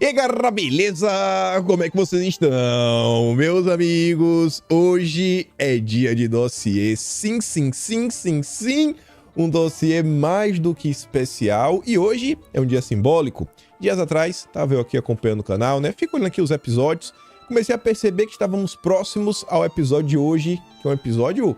E aí, galera, beleza? Como é que vocês estão, meus amigos? Hoje é dia de dossiê, sim, sim, sim, sim, sim, um dossiê mais do que especial. E hoje é um dia simbólico. Dias atrás, estava eu aqui acompanhando o canal, né? Fico olhando aqui os episódios, comecei a perceber que estávamos próximos ao episódio de hoje, que é um episódio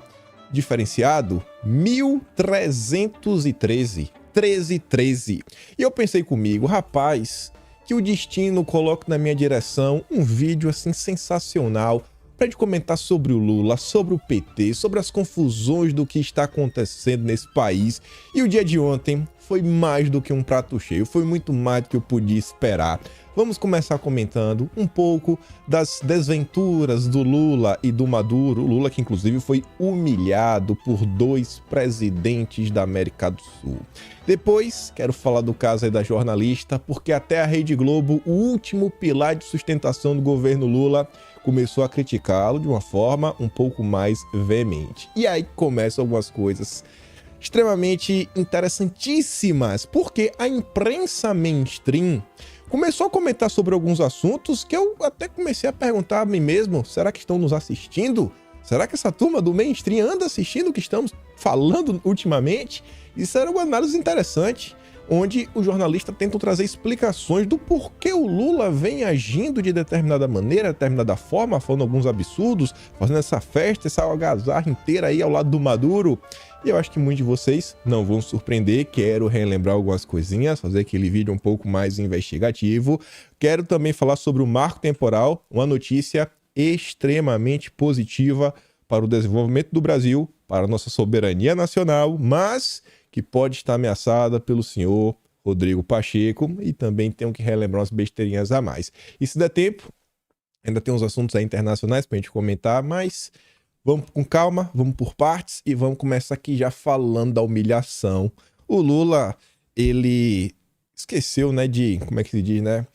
diferenciado, 1313. 1313. E eu pensei comigo, rapaz, que o destino coloque na minha direção um vídeo assim sensacional para gente comentar sobre o Lula, sobre o PT, sobre as confusões do que está acontecendo nesse país. E o dia de ontem foi mais do que um prato cheio, foi muito mais do que eu podia esperar. Vamos começar comentando um pouco das desventuras do Lula e do Maduro. O Lula que inclusive foi humilhado por dois presidentes da América do Sul. Depois, quero falar do caso aí da jornalista, porque até a Rede Globo, o último pilar de sustentação do governo Lula, começou a criticá-lo de uma forma um pouco mais veemente. E aí começam algumas coisas extremamente interessantíssimas, porque a imprensa mainstream começou a comentar sobre alguns assuntos que eu até comecei a perguntar a mim mesmo, será que estão nos assistindo? Será que essa turma do mainstream anda assistindo o que estamos falando ultimamente? Isso era uma análise interessante, onde o jornalista tenta trazer explicações do porquê o Lula vem agindo de determinada maneira, determinada forma, falando alguns absurdos, fazendo essa festa, essa algazarra inteira aí ao lado do Maduro. E eu acho que muitos de vocês não vão surpreender, quero relembrar algumas coisinhas, fazer aquele vídeo um pouco mais investigativo. Quero também falar sobre o marco temporal, uma notícia extremamente positiva para o desenvolvimento do Brasil, para a nossa soberania nacional, mas que pode estar ameaçada pelo senhor Rodrigo Pacheco, e também tenho que relembrar umas besteirinhas a mais. E se der tempo, ainda tem uns assuntos aí internacionais para a gente comentar, mas vamos com calma, vamos por partes e vamos começar aqui já falando da humilhação. O Lula, ele esqueceu, né, de, como é que se diz, né,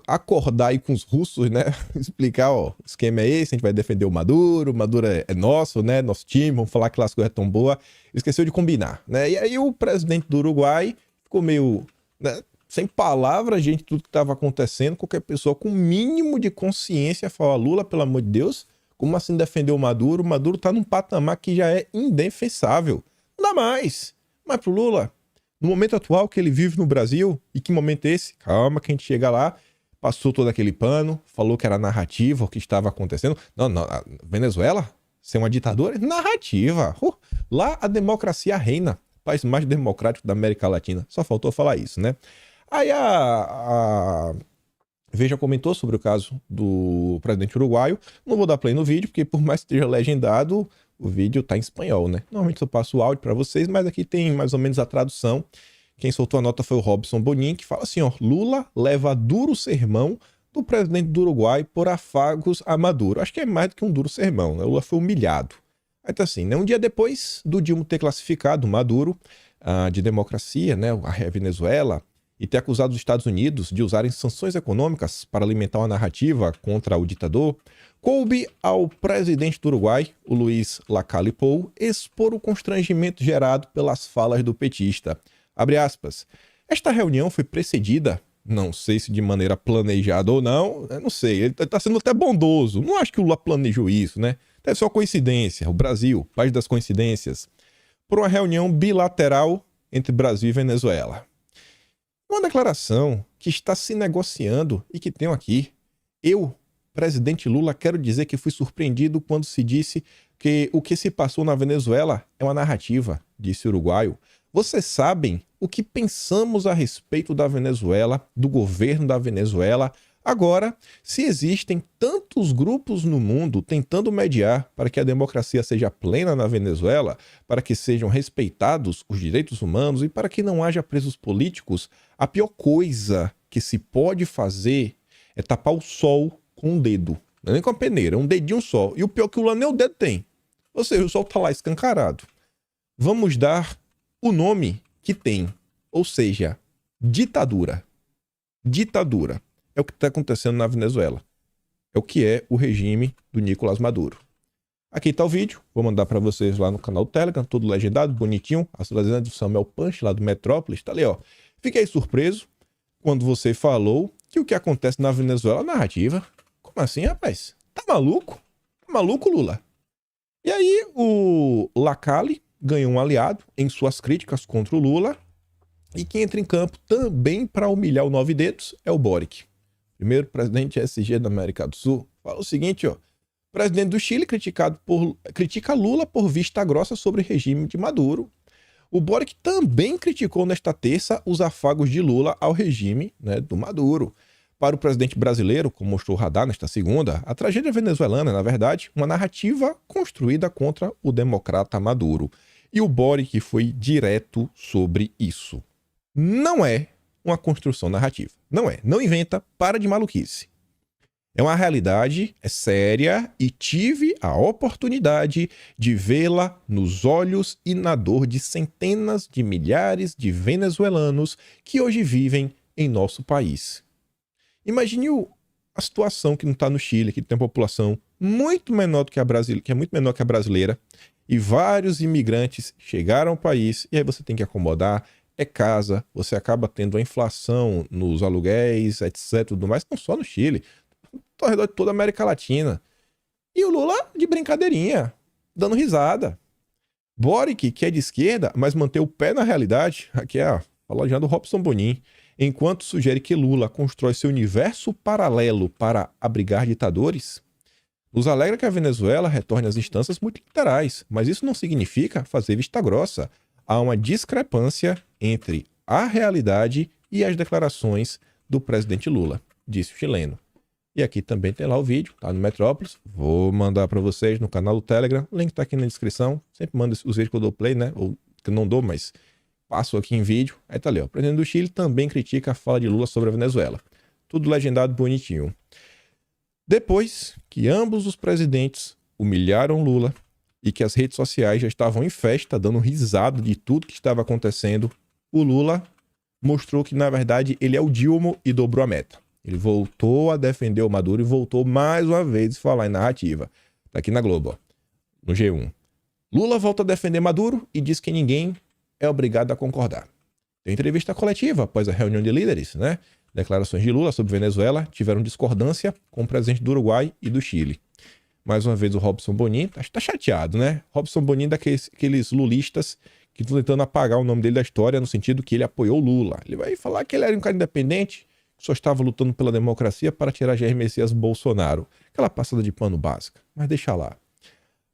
acordar aí com os russos, né, explicar, ó, o esquema é esse, a gente vai defender o Maduro é nosso, né, nosso time, vamos falar que as coisas tão boas. Esqueceu de combinar, né, e aí o presidente do Uruguai ficou meio, né, sem palavras, gente, tudo que estava acontecendo. Qualquer pessoa com mínimo de consciência fala, Lula, pelo amor de Deus, como assim defender o Maduro? O Maduro tá num patamar que já é indefensável. Não dá mais. Mas pro Lula, no momento atual que ele vive no Brasil, e que momento é esse? Calma que a gente chega lá, passou todo aquele pano, falou que era narrativa o que estava acontecendo. Não, a Venezuela ser uma ditadura? Narrativa. Lá a democracia reina. País mais democrático da América Latina. Só faltou falar isso, né? Aí a Veja comentou sobre o caso do presidente uruguaio. Não vou dar play no vídeo, porque por mais que esteja legendado, o vídeo tá em espanhol, né? Normalmente eu passo o áudio para vocês, mas aqui tem mais ou menos a tradução. Quem soltou a nota foi o Robson Bonin, que fala assim, ó, Lula leva duro sermão do presidente do Uruguai por afagos a Maduro. Acho que é mais do que um duro sermão, né? O Lula foi humilhado. Aí tá assim, né? Um dia depois do Dilma ter classificado o Maduro de democracia, né? A Venezuela, e ter acusado os Estados Unidos de usarem sanções econômicas para alimentar uma narrativa contra o ditador, coube ao presidente do Uruguai, o Luiz Lacalle Pou, expor o constrangimento gerado pelas falas do petista. Abre aspas. Esta reunião foi precedida, não sei se de maneira planejada ou não, não sei, ele está sendo até bondoso. Não acho que o Lula planejou isso, né? Deve ser uma coincidência. O Brasil, país das coincidências, por uma reunião bilateral entre Brasil e Venezuela. Uma declaração que está se negociando e que tenho aqui. Eu, presidente Lula, quero dizer que fui surpreendido quando se disse que o que se passou na Venezuela é uma narrativa, disse o uruguaio. Vocês sabem o que pensamos a respeito da Venezuela, do governo da Venezuela. Agora, se existem tantos grupos no mundo tentando mediar para que a democracia seja plena na Venezuela, para que sejam respeitados os direitos humanos e para que não haja presos políticos, a pior coisa que se pode fazer é tapar o sol com um dedo. Não é nem com a peneira, é um dedinho só. E o pior é que o Lula nem o dedo tem. Ou seja, o sol está lá escancarado. Vamos dar o nome que tem, ou seja, ditadura. Ditadura. É o que está acontecendo na Venezuela. É o que é o regime do Nicolás Maduro. Aqui está o vídeo, vou mandar para vocês lá no canal do Telegram, todo legendado, bonitinho. As legendas do Samuel Punch, lá do Metrópolis, tá ali, ó. Fiquei surpreso quando você falou que o que acontece na Venezuela é narrativa. Como assim, rapaz? Tá maluco? Tá maluco, Lula? E aí o Lacalle ganhou um aliado em suas críticas contra o Lula. E quem entra em campo também para humilhar o Nove Dedos é o Boric. Primeiro presidente SG da América do Sul. Fala o seguinte, ó. O presidente do Chile critica Lula por vista grossa sobre o regime de Maduro. O Boric também criticou nesta terça os afagos de Lula ao regime, né, do Maduro. Para o presidente brasileiro, como mostrou o Radar nesta segunda, a tragédia venezuelana é, na verdade, uma narrativa construída contra o democrata Maduro. E o Boric foi direto sobre isso. Não é uma construção narrativa. Não é. Não inventa, para de maluquice. É uma realidade, é séria e tive a oportunidade de vê-la nos olhos e na dor de centenas de milhares de venezuelanos que hoje vivem em nosso país. Imagine a situação que não está no Chile, que tem uma população muito menor do que a brasileira, que é muito menor que a brasileira, e vários imigrantes chegaram ao país e aí você tem que acomodar, é casa, você acaba tendo a inflação nos aluguéis, etc, tudo mais, não só no Chile, ao redor de toda a América Latina. E o Lula de brincadeirinha, dando risada. Boric, que é de esquerda, mas mantém o pé na realidade, aqui é a palavra do Robson Bonin, enquanto sugere que Lula constrói seu universo paralelo para abrigar ditadores, nos alegra que a Venezuela retorne às instâncias multilaterais, mas isso não significa fazer vista grossa. Há uma discrepância entre a realidade e as declarações do presidente Lula, disse o chileno. E aqui também tem lá o vídeo, tá no Metrópolis. Vou mandar para vocês no canal do Telegram. O link tá aqui na descrição. Sempre mando os vídeos que eu dou play, né? Ou que eu não dou, mas passo aqui em vídeo. Aí tá ali, ó. O presidente do Chile também critica a fala de Lula sobre a Venezuela. Tudo legendado bonitinho. Depois que ambos os presidentes humilharam Lula e que as redes sociais já estavam em festa, dando risada de tudo que estava acontecendo, o Lula mostrou que, na verdade, ele é o Dilma e dobrou a meta. Ele voltou a defender o Maduro e voltou mais uma vez a falar em narrativa. Tá aqui na Globo, ó, no G1. Lula volta a defender Maduro e diz que ninguém é obrigado a concordar. Tem entrevista coletiva após a reunião de líderes, né? Declarações de Lula sobre Venezuela tiveram discordância com o presidente do Uruguai e do Chile. Mais uma vez o Robson Bonin tá chateado, né? Robson Bonin daqueles lulistas que estão tentando apagar o nome dele da história no sentido que ele apoiou Lula. Ele vai falar que ele era um cara independente, que só estava lutando pela democracia para tirar Jair Messias Bolsonaro. Aquela passada de pano básica. Mas deixa lá.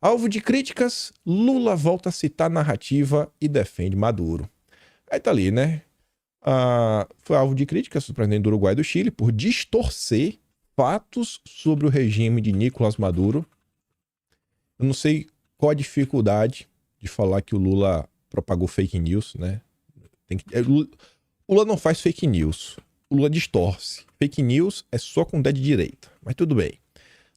Alvo de críticas, Lula volta a citar narrativa e defende Maduro. Aí tá ali, né? Foi alvo de críticas o presidente do Uruguai e do Chile por distorcer fatos sobre o regime de Nicolás Maduro. Eu não sei qual a dificuldade de falar que o Lula propagou fake news, né? O Lula não faz fake news. O Lula distorce. Fake news é só com o dedo de direita. Mas tudo bem.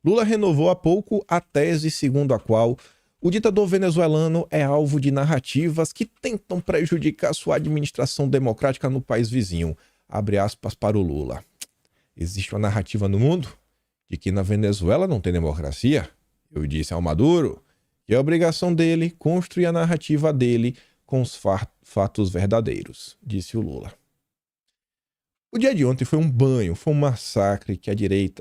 Lula renovou há pouco a tese segundo a qual o ditador venezuelano é alvo de narrativas que tentam prejudicar sua administração democrática no país vizinho. Abre aspas para o Lula. Existe uma narrativa no mundo de que na Venezuela não tem democracia. Eu disse ao Maduro que é obrigação dele construir a narrativa dele com os fatos verdadeiros, disse o Lula. O dia de ontem foi um banho, foi um massacre que a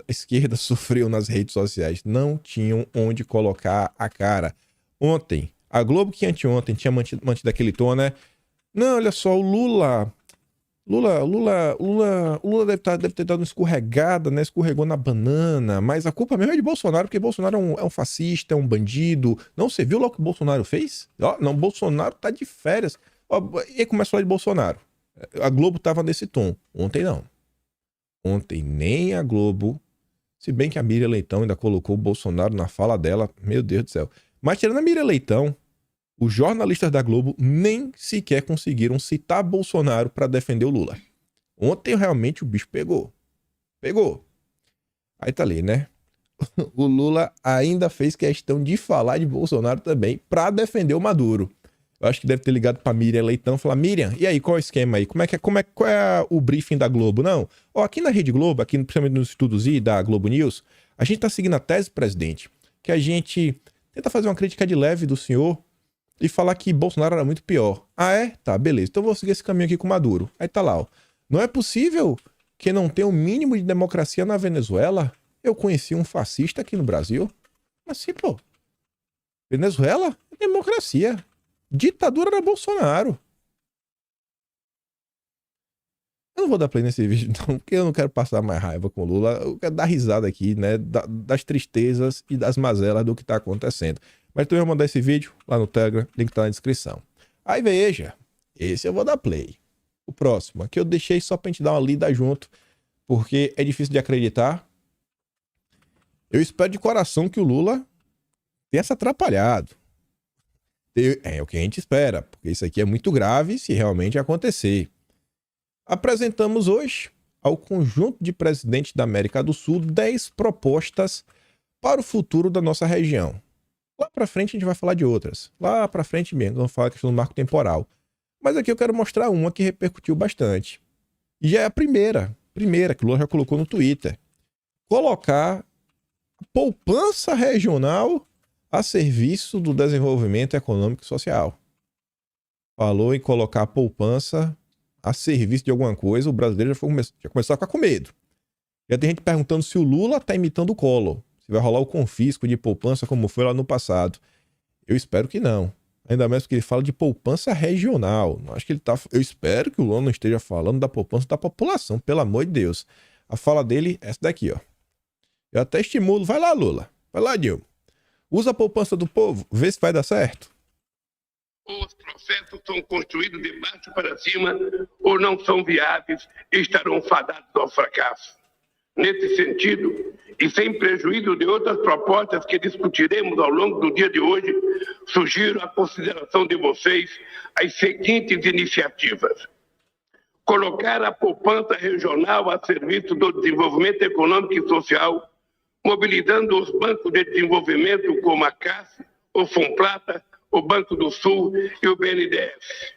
esquerda sofreu nas redes sociais. Não tinham onde colocar a cara. Ontem, a Globo que anteontem tinha mantido aquele tom, né? Não, olha só, o Lula deve ter dado uma escorregada, né? Escorregou na banana, mas a culpa mesmo é de Bolsonaro, porque Bolsonaro é um fascista, é um bandido. Não, você viu lá o que o Bolsonaro fez? Ó, não, Bolsonaro tá de férias. Ó, e aí começa a falar de Bolsonaro. A Globo tava nesse tom. Ontem não. Ontem nem a Globo, se bem que a Miriam Leitão ainda colocou o Bolsonaro na fala dela, meu Deus do céu. Mas tirando a Miriam Leitão, os jornalistas da Globo nem sequer conseguiram citar Bolsonaro para defender o Lula. Ontem realmente o bicho pegou. Pegou. Aí tá ali, né? O Lula ainda fez questão de falar de Bolsonaro também para defender o Maduro. Eu acho que deve ter ligado pra Miriam Leitão e falar: Miriam, e aí, qual é o esquema aí? Qual é o briefing da Globo? Não. Ó, aqui na Rede Globo, aqui principalmente nos estudos I da Globo News, a gente tá seguindo a tese, presidente, que a gente tenta fazer uma crítica de leve do senhor e falar que Bolsonaro era muito pior. Ah, é? Tá, beleza. Então eu vou seguir esse caminho aqui com o Maduro. Aí tá lá, ó. Não é possível que não tem o mínimo de democracia na Venezuela? Eu conheci um fascista aqui no Brasil. Assim, pô, Venezuela é democracia. Ditadura era Bolsonaro. Eu não vou dar play nesse vídeo, não, porque eu não quero passar mais raiva com o Lula. Eu quero dar risada aqui, né, das tristezas e das mazelas do que tá acontecendo. Mas também vou mandar esse vídeo lá no Telegram, link tá na descrição. Aí veja, esse eu vou dar play. O próximo, aqui eu deixei só pra gente dar uma lida junto, porque é difícil de acreditar. Eu espero de coração que o Lula tenha se atrapalhado. É o que a gente espera, porque isso aqui é muito grave se realmente acontecer. Apresentamos hoje ao conjunto de presidentes da América do Sul 10 propostas para o futuro da nossa região. Lá para frente a gente vai falar de outras. Lá para frente mesmo, vamos falar a questão do marco temporal. Mas aqui eu quero mostrar uma que repercutiu bastante. E já é a primeira que o Lula já colocou no Twitter. Colocar a poupança regional a serviço do desenvolvimento econômico e social. Falou em colocar a poupança a serviço de alguma coisa, o brasileiro já começou a ficar com medo. Já tem gente perguntando se o Lula tá imitando o Collor, se vai rolar o confisco de poupança como foi lá no passado. Eu espero que não. Ainda mais porque ele fala de poupança regional. Acho que ele tá. Eu espero que o Lula não esteja falando da poupança da população, pelo amor de Deus. A fala dele é essa daqui, ó. Eu até estimulo, vai lá, Lula. Vai lá, Dilma. Usa a poupança do povo, vê se vai dar certo. Ou os processos são construídos de baixo para cima, ou não são viáveis e estarão fadados ao fracasso. Nesse sentido, e sem prejuízo de outras propostas que discutiremos ao longo do dia de hoje, sugiro a consideração de vocês as seguintes iniciativas. Colocar a poupança regional a serviço do desenvolvimento econômico e social, mobilizando os bancos de desenvolvimento como a CAS, o Funplata, o Banco do Sul e o BNDES.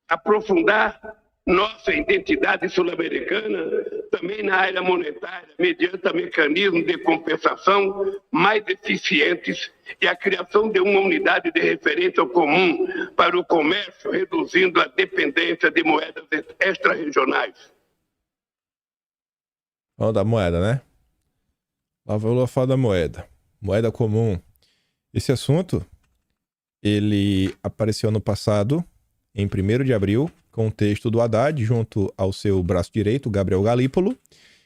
Aprofundar nossa identidade sul-americana também na área monetária, mediante mecanismos de compensação mais eficientes e a criação de uma unidade de referência comum para o comércio, reduzindo a dependência de moedas extra-regionais. Vamos da moeda, né? Lá vai o falar da moeda. Moeda comum. Esse assunto, ele apareceu no passado, em 1º de abril, com o texto do Haddad, junto ao seu braço direito, Gabriel Galípolo,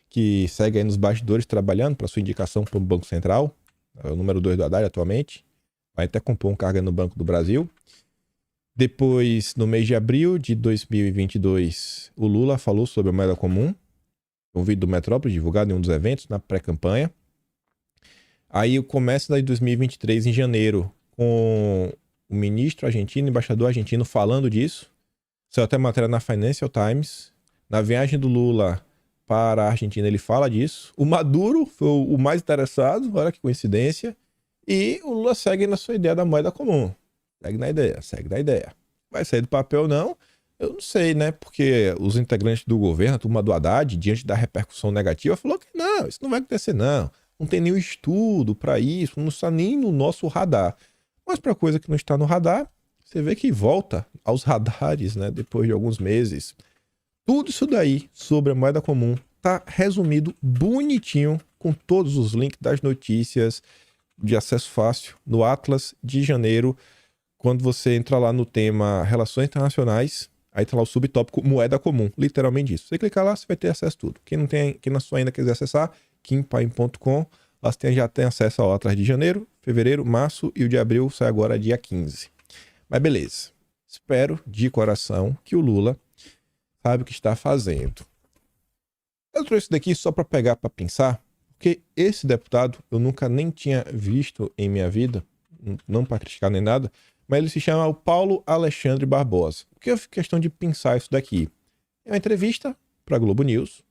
que segue aí nos bastidores trabalhando para sua indicação para o Banco Central, é o número 2 do Haddad atualmente, vai até compor um cargo no Banco do Brasil. Depois, no mês de abril de 2022, o Lula falou sobre a moeda comum, um vídeo do Metrópole divulgado em um dos eventos, na pré-campanha. Aí começa de 2023, em janeiro, com o ministro argentino, embaixador argentino, falando disso. Saiu até matéria na Financial Times. Na viagem do Lula para a Argentina, ele fala disso. O Maduro foi o mais interessado, olha que coincidência. E o Lula segue na sua ideia da moeda comum. Segue na ideia. Vai sair do papel ou não? Eu não sei, né? Porque os integrantes do governo, a turma do Haddad, diante da repercussão negativa, falou que não, isso não vai acontecer, não. Não tem nenhum estudo para isso, não está nem no nosso radar. Mas para coisa que não está no radar, você vê que volta aos radares, né? Depois de alguns meses. Tudo isso daí sobre a moeda comum tá resumido bonitinho com todos os links das notícias de acesso fácil no Atlas de Janeiro. Quando você entra lá no tema Relações Internacionais, aí tá lá o subtópico Moeda Comum, literalmente isso. Você clicar lá, você vai ter acesso a tudo. Quem não só ainda quiser acessar, kimpaim.com, lá você já tem acesso ao Atlas de janeiro, fevereiro, março e o de abril sai agora dia 15. Mas beleza. Espero de coração que o Lula sabe o que está fazendo. Eu trouxe isso daqui só para pegar para pensar, porque esse deputado eu nunca nem tinha visto em minha vida, não para criticar nem nada, mas ele se chama o Paulo Alexandre Barbosa. O que eu fiz questão de pensar isso daqui? É uma entrevista para a Globo News,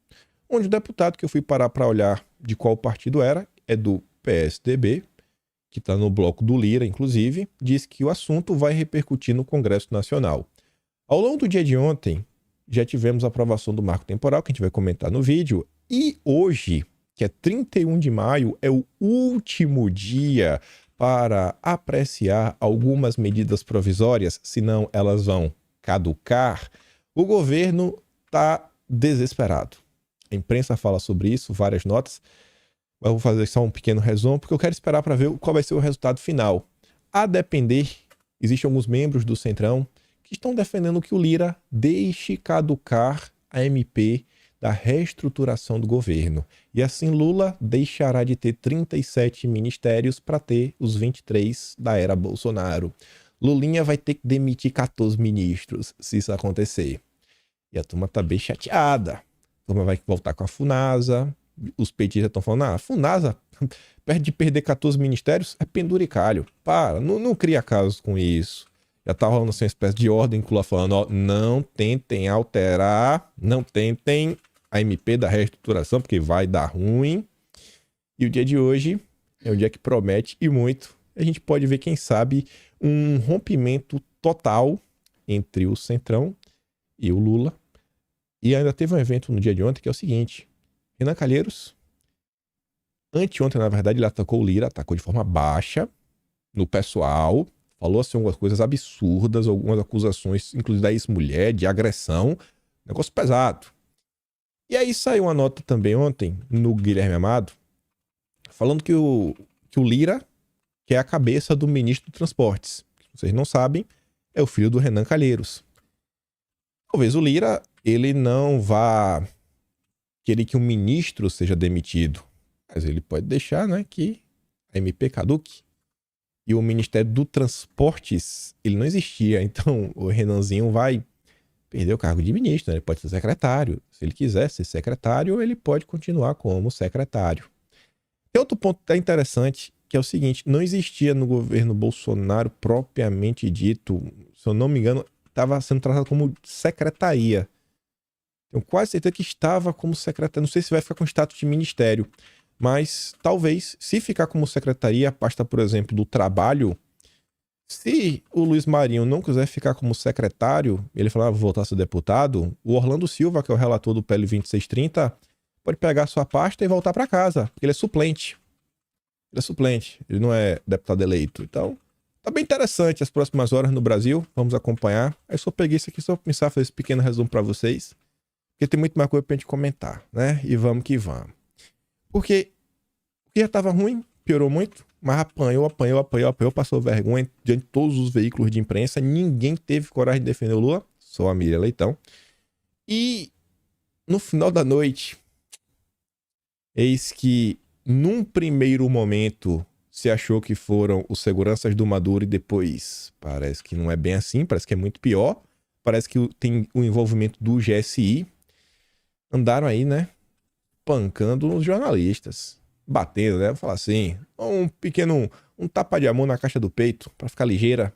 onde o deputado que eu fui parar para olhar de qual partido era, é do PSDB, que está no bloco do Lira, inclusive, diz que o assunto vai repercutir no Congresso Nacional. Ao longo do dia de ontem, já tivemos a aprovação do marco temporal, que a gente vai comentar no vídeo, e hoje, que é 31 de maio, é o último dia para apreciar algumas medidas provisórias, senão elas vão caducar. O governo está desesperado. A imprensa fala sobre isso, várias notas. Mas eu vou fazer só um pequeno resumo, porque eu quero esperar para ver qual vai ser o resultado final. A depender, existem alguns membros do Centrão que estão defendendo que o Lira deixe caducar a MP da reestruturação do governo. E assim Lula deixará de ter 37 ministérios para ter os 23 da era Bolsonaro. Lulinha vai ter que demitir 14 ministros, se isso acontecer. E a turma tá bem chateada. A turma vai voltar com a Funasa. Os petistas estão falando, a Funasa, perto de perder 14 ministérios, é penduricalho. Para, não cria casos com isso. Já tá rolando assim uma espécie de ordem que Lula falando, ó, não tentem alterar, não tentem a MP da reestruturação, porque vai dar ruim. E o dia de hoje é um dia que promete e muito. A gente pode ver, quem sabe, um rompimento total entre o Centrão e o Lula. E ainda teve um evento no dia de ontem que é o seguinte: Renan Calheiros, anteontem, na verdade, ele atacou o Lira, atacou de forma baixa no pessoal, falou assim algumas coisas absurdas, algumas acusações, inclusive da ex-mulher, de agressão, negócio pesado. E aí saiu uma nota também ontem no Guilherme Amado, falando que o Lira, que é a cabeça do ministro dos Transportes, se vocês não sabem, é o filho do Renan Calheiros. Talvez o Lira, ele não vá querer que um ministro seja demitido, mas ele pode deixar, né, que a MP caduque. E o Ministério do Transportes, ele não existia, então o Renanzinho vai perder o cargo de ministro, né? Ele pode ser secretário. Se ele quiser ser secretário, ele pode continuar como secretário. Tem outro ponto até interessante, que é o seguinte: não existia no governo Bolsonaro, propriamente dito, se eu não me engano, estava sendo tratado como secretaria. Tenho quase certeza que estava como secretaria. Não sei se vai ficar com status de ministério, mas talvez, se ficar como secretaria, a pasta, por exemplo, do trabalho, se o Luiz Marinho não quiser ficar como secretário, ele falar, vou voltar a ser deputado, o Orlando Silva, que é o relator do PL 2630, pode pegar sua pasta e voltar para casa, porque ele é suplente. Ele é suplente, ele não é deputado eleito. Então, tá bem interessante as próximas horas no Brasil, vamos acompanhar. Aí só peguei isso aqui só para começar a fazer esse pequeno resumo para vocês, porque tem muito mais coisa pra gente comentar, né? E vamos que vamos. Porque o que já tava ruim, piorou muito, mas apanhou, passou vergonha diante de todos os veículos de imprensa, ninguém teve coragem de defender o Lula, só a Miriam Leitão. E no final da noite, eis que num primeiro momento se achou que foram os seguranças do Maduro e depois parece que não é bem assim, parece que é muito pior, parece que tem o envolvimento do GSI. Andaram aí, né, pancando os jornalistas, batendo, né, vou falar assim, um tapa de amor na caixa do peito, pra ficar ligeira.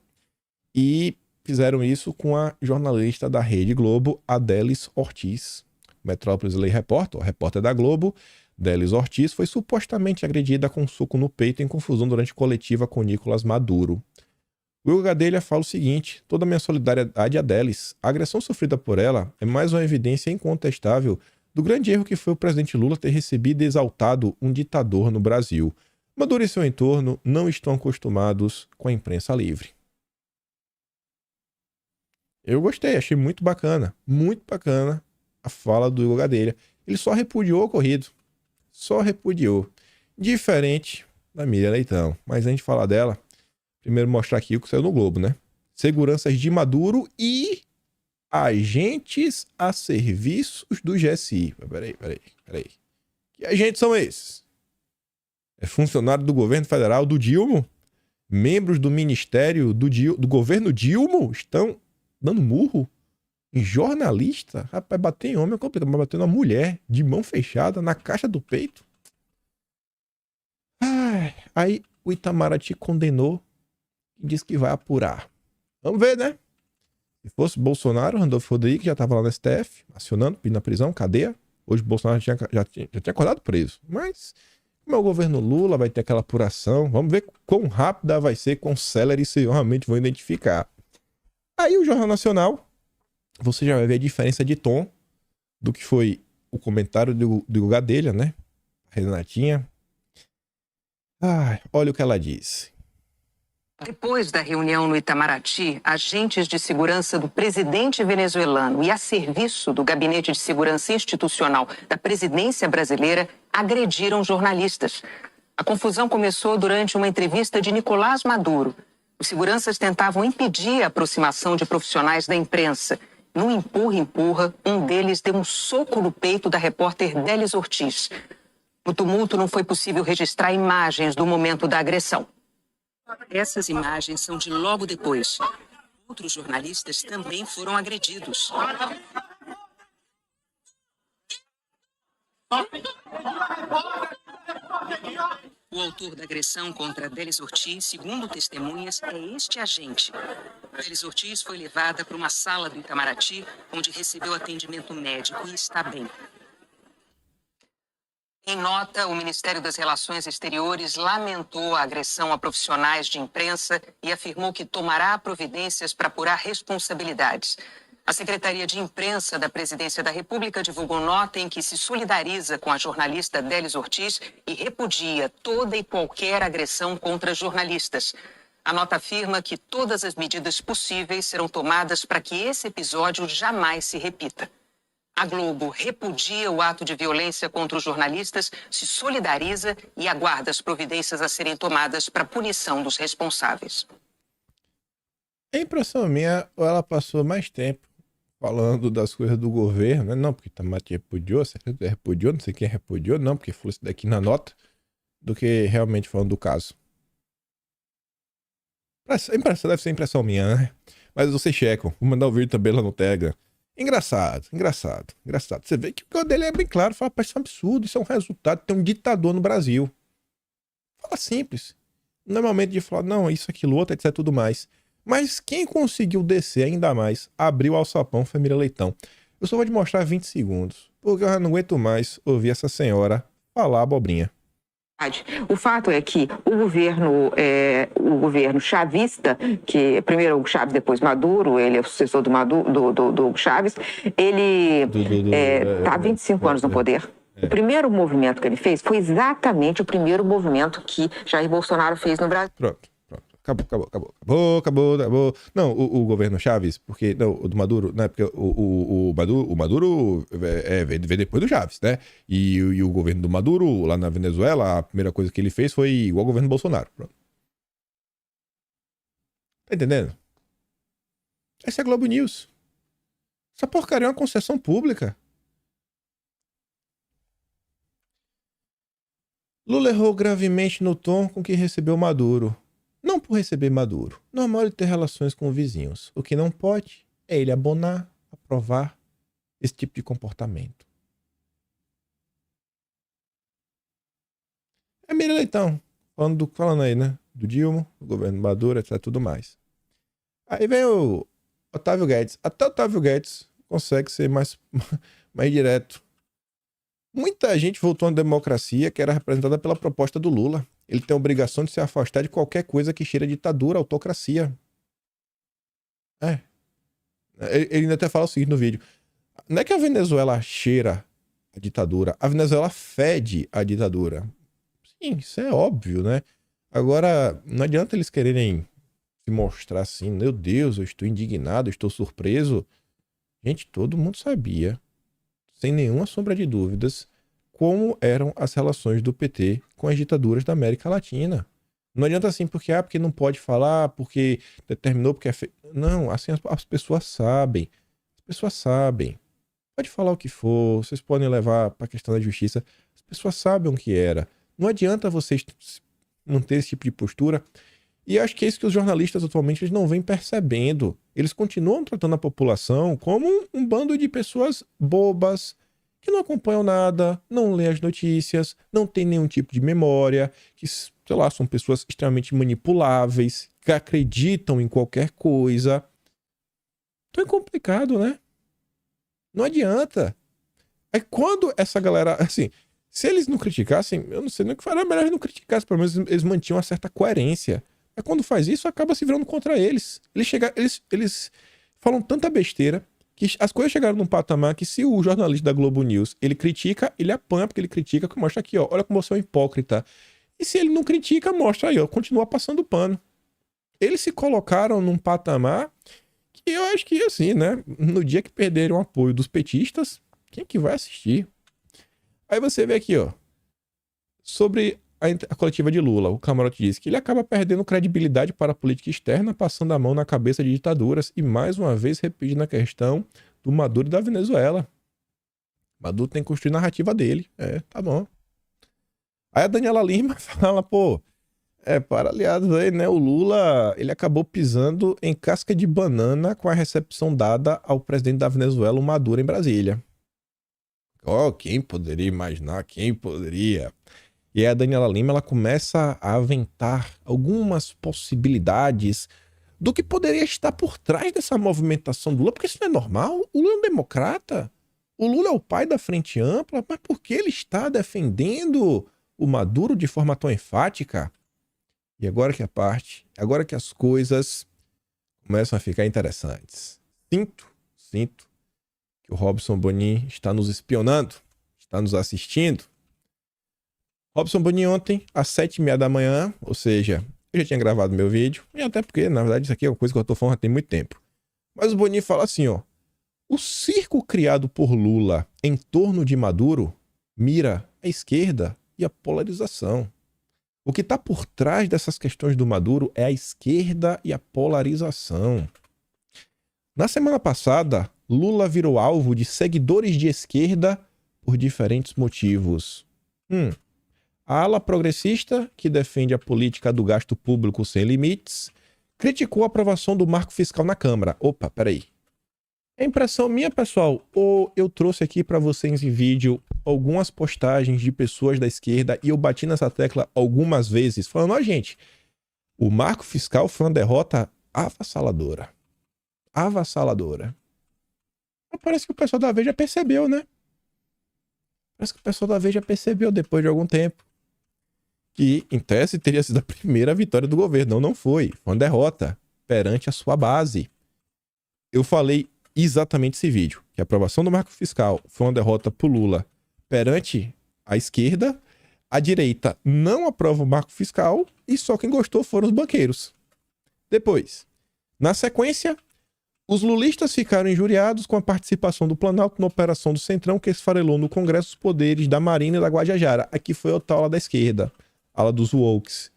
E fizeram isso com a jornalista da Rede Globo, Adelis Ortiz. Metrópolis Lei Repórter, repórter da Globo, Adelis Ortiz, foi supostamente agredida com um soco no peito em confusão durante coletiva com Nicolás Maduro. O Hugo Gadelha fala o seguinte: toda a minha solidariedade a Adelis. A agressão sofrida por ela é mais uma evidência incontestável do grande erro que foi o presidente Lula ter recebido e exaltado um ditador no Brasil. Maduro e seu entorno não estão acostumados com a imprensa livre. Eu gostei, achei muito bacana a fala do Hugo Gadelha. Ele só repudiou o ocorrido. Só repudiou. Diferente da Miriam Leitão. Mas a gente falar dela, primeiro mostrar aqui o que saiu no Globo, né? Seguranças de Maduro e agentes a serviços do GSI. Peraí. Que agentes são esses? É funcionário do governo federal do Dilma? Membros do ministério do governo Dilma estão dando murro em jornalista? Rapaz, bater em homem é complicado, mas bater numa mulher de mão fechada na caixa do peito. Aí o Itamaraty condenou e disse que vai apurar. Vamos ver, né? Se fosse Bolsonaro, Randolfo Rodrigues já estava lá no STF, acionando, pedindo na prisão, cadeia. Hoje o Bolsonaro já tinha acordado preso. Mas, como é o governo Lula, vai ter aquela apuração. Vamos ver quão rápida vai ser, quão célere se realmente vão identificar. Aí o Jornal Nacional, você já vai ver a diferença de tom do que foi o comentário do Gadelha, né? A Renatinha. Olha o que ela disse. Depois da reunião no Itamaraty, agentes de segurança do presidente venezuelano e a serviço do Gabinete de Segurança Institucional da presidência brasileira agrediram jornalistas. A confusão começou durante uma entrevista de Nicolás Maduro. Os seguranças tentavam impedir a aproximação de profissionais da imprensa. No empurra-empurra, um deles deu um soco no peito da repórter Délis Ortiz. No tumulto, não foi possível registrar imagens do momento da agressão. Essas imagens são de logo depois. Outros jornalistas também foram agredidos. O autor da agressão contra Délis Ortiz, segundo testemunhas, é este agente. Délis Ortiz foi levada para uma sala do Itamaraty, onde recebeu atendimento médico e está bem. Em nota, o Ministério das Relações Exteriores lamentou a agressão a profissionais de imprensa e afirmou que tomará providências para apurar responsabilidades. A Secretaria de Imprensa da Presidência da República divulgou nota em que se solidariza com a jornalista Délis Ortiz e repudia toda e qualquer agressão contra jornalistas. A nota afirma que todas as medidas possíveis serão tomadas para que esse episódio jamais se repita. A Globo repudia o ato de violência contra os jornalistas, se solidariza e aguarda as providências a serem tomadas para a punição dos responsáveis. A impressão minha, ela passou mais tempo falando das coisas do governo, né? Não, porque Itamaraty repudiou, Secretaria repudiou, não sei quem repudiou, não, porque falou isso daqui na nota, do que realmente falando do caso. Impressão, deve ser impressão minha, né? Mas vocês checam, vou mandar o vídeo também lá no Telegram. Engraçado. Você vê que o que dele é bem claro, fala, isso é um absurdo, isso é um resultado de ter um ditador no Brasil. Fala simples. Normalmente de falar, não, isso, aquilo, outro, etc, tudo mais. Mas quem conseguiu descer ainda mais, abriu o alçapão, família Leitão. Eu só vou te mostrar 20 segundos, porque eu já não aguento mais ouvir essa senhora falar abobrinha. O fato é que o governo chavista, que primeiro o Chaves, depois Maduro, ele é o sucessor do Chaves, ele está há 25 anos no poder. O primeiro movimento que ele fez foi exatamente o primeiro movimento que Jair Bolsonaro fez no Brasil. Pronto. Acabou. Não, o governo Chaves, porque não, o do Maduro, né? Porque o Maduro veio depois do Chaves, né? E o governo do Maduro, lá na Venezuela, a primeira coisa que ele fez foi igual ao governo Bolsonaro. Pronto. Tá entendendo? Essa é a Globo News. Essa porcaria é uma concessão pública. Lula errou gravemente no tom com que recebeu Maduro. Não por receber Maduro. Normal ele ter relações com vizinhos. O que não pode é ele abonar, aprovar esse tipo de comportamento. É Miriam Leitão, falando aí, né? Do Dilma, do governo Maduro, etc. Tudo mais. Aí vem o Otávio Guedes. Até o Otávio Guedes consegue ser mais direto. Muita gente voltou à democracia que era representada pela proposta do Lula. Ele tem a obrigação de se afastar de qualquer coisa que cheira ditadura, autocracia. Ele ainda até fala o seguinte no vídeo. Não é que a Venezuela cheira a ditadura, a Venezuela fede a ditadura. Sim, isso é óbvio, né? Agora, não adianta eles quererem se mostrar assim, meu Deus, eu estou indignado, eu estou surpreso. Gente, todo mundo sabia, sem nenhuma sombra de dúvidas, como eram as relações do PT com as ditaduras da América Latina. Não adianta assim, porque não pode falar, porque determinou, porque é feio. Não, assim as pessoas sabem. As pessoas sabem. Pode falar o que for, vocês podem levar para a questão da justiça. As pessoas sabem o que era. Não adianta vocês não ter esse tipo de postura. E acho que é isso que os jornalistas atualmente eles não vêm percebendo. Eles continuam tratando a população como um bando de pessoas bobas, que não acompanham nada, não lêem as notícias, não tem nenhum tipo de memória, que, sei lá, são pessoas extremamente manipuláveis, que acreditam em qualquer coisa. Então é complicado, né? Não adianta. Aí quando essa galera, assim, se eles não criticassem, eu não sei nem o que faria, melhor eles não criticassem, pelo menos eles mantinham uma certa coerência. Aí quando faz isso, acaba se virando contra eles. Eles falam tanta besteira, que as coisas chegaram num patamar que se o jornalista da Globo News, ele critica, ele apanha porque ele critica, que mostra aqui, ó, olha como você é um hipócrita. E se ele não critica, mostra aí, ó, continua passando pano. eles se colocaram num patamar que eu acho que, assim, né? No dia que perderam o apoio dos petistas, quem que vai assistir? Aí você vê aqui, ó. Sobre a coletiva de Lula, o Camarote diz que ele acaba perdendo credibilidade para a política externa, passando a mão na cabeça de ditaduras e, mais uma vez, repetindo a questão do Maduro e da Venezuela. Maduro tem que construir a narrativa dele. Tá bom. Aí a Daniela Lima fala, pô, para aliados aí, né? O Lula, ele acabou pisando em casca de banana com a recepção dada ao presidente da Venezuela, o Maduro, em Brasília. Quem poderia imaginar? Quem poderia? E aí a Daniela Lima, ela começa a aventar algumas possibilidades do que poderia estar por trás dessa movimentação do Lula, porque isso não é normal. O Lula é um democrata. O Lula é o pai da Frente Ampla, mas por que ele está defendendo o Maduro de forma tão enfática? E agora que as coisas começam a ficar interessantes. Sinto que o Robson Bonin está nos espionando, está nos assistindo. Robson Bonin ontem, às 7h30 da manhã, ou seja, eu já tinha gravado meu vídeo, e até porque, na verdade, isso aqui é uma coisa que eu tô falando já tem muito tempo. Mas o Bonin fala assim, ó, o circo criado por Lula em torno de Maduro mira a esquerda e a polarização. O que está por trás dessas questões do Maduro é a esquerda e a polarização. Na semana passada, Lula virou alvo de seguidores de esquerda por diferentes motivos. A ala progressista, que defende a política do gasto público sem limites, criticou a aprovação do marco fiscal na Câmara. Opa, peraí. É impressão minha, pessoal, ou eu trouxe aqui para vocês em vídeo algumas postagens de pessoas da esquerda e eu bati nessa tecla algumas vezes, falando, ó, gente, o marco fiscal foi uma derrota avassaladora. Avassaladora. Mas parece que o pessoal da Veja percebeu, né? Parece que o pessoal da Veja percebeu depois de algum tempo que, em tese, teria sido a primeira vitória do governo. Não foi. Foi uma derrota perante a sua base. Eu falei exatamente esse vídeo, que a aprovação do marco fiscal foi uma derrota pro Lula perante a esquerda, a direita não aprova o marco fiscal e só quem gostou foram os banqueiros. Depois, na sequência, os lulistas ficaram injuriados com a participação do Planalto na operação do Centrão que esfarelou no Congresso os poderes da Marina e da Guajajara. Aqui foi a ala da esquerda, a ala dos wokes.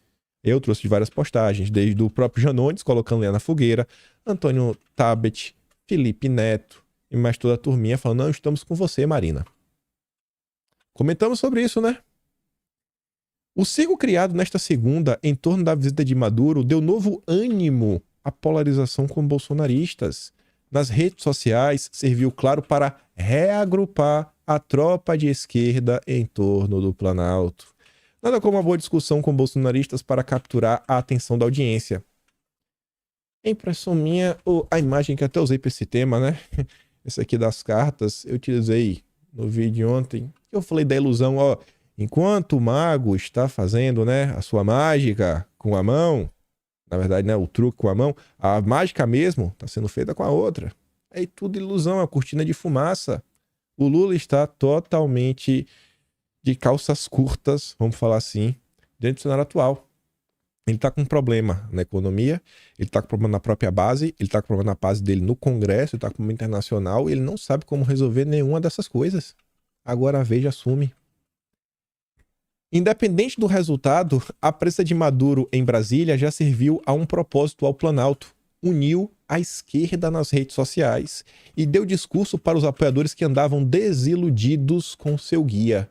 Eu trouxe várias postagens, desde o próprio Janones, colocando lenha na fogueira, Antônio Tabet, Felipe Neto e mais toda a turminha falando, não, estamos com você, Marina. Comentamos sobre isso, né? O circo criado nesta segunda em torno da visita de Maduro deu novo ânimo à polarização com bolsonaristas. Nas redes sociais, serviu, claro, para reagrupar a tropa de esquerda em torno do Planalto. Nada como uma boa discussão com bolsonaristas para capturar a atenção da audiência. A impressão minha, ou a imagem que até usei para esse tema, né? Esse aqui das cartas, eu utilizei no vídeo ontem. Eu falei da ilusão, ó. Enquanto o mago está fazendo, né, a sua mágica com a mão, na verdade, né, o truque com a mão, a mágica mesmo está sendo feita com a outra. Aí tudo ilusão, a cortina de fumaça. O Lula está totalmente de calças curtas, vamos falar assim, dentro do cenário atual. Ele está com um problema na economia, ele está com um problema na própria base, ele está com um problema na base dele no Congresso, ele está com um problema internacional e ele não sabe como resolver nenhuma dessas coisas. Agora a Veja assume. Independente do resultado, a presença de Maduro em Brasília já serviu a um propósito ao Planalto. Uniu a esquerda nas redes sociais e deu discurso para os apoiadores que andavam desiludidos com seu guia.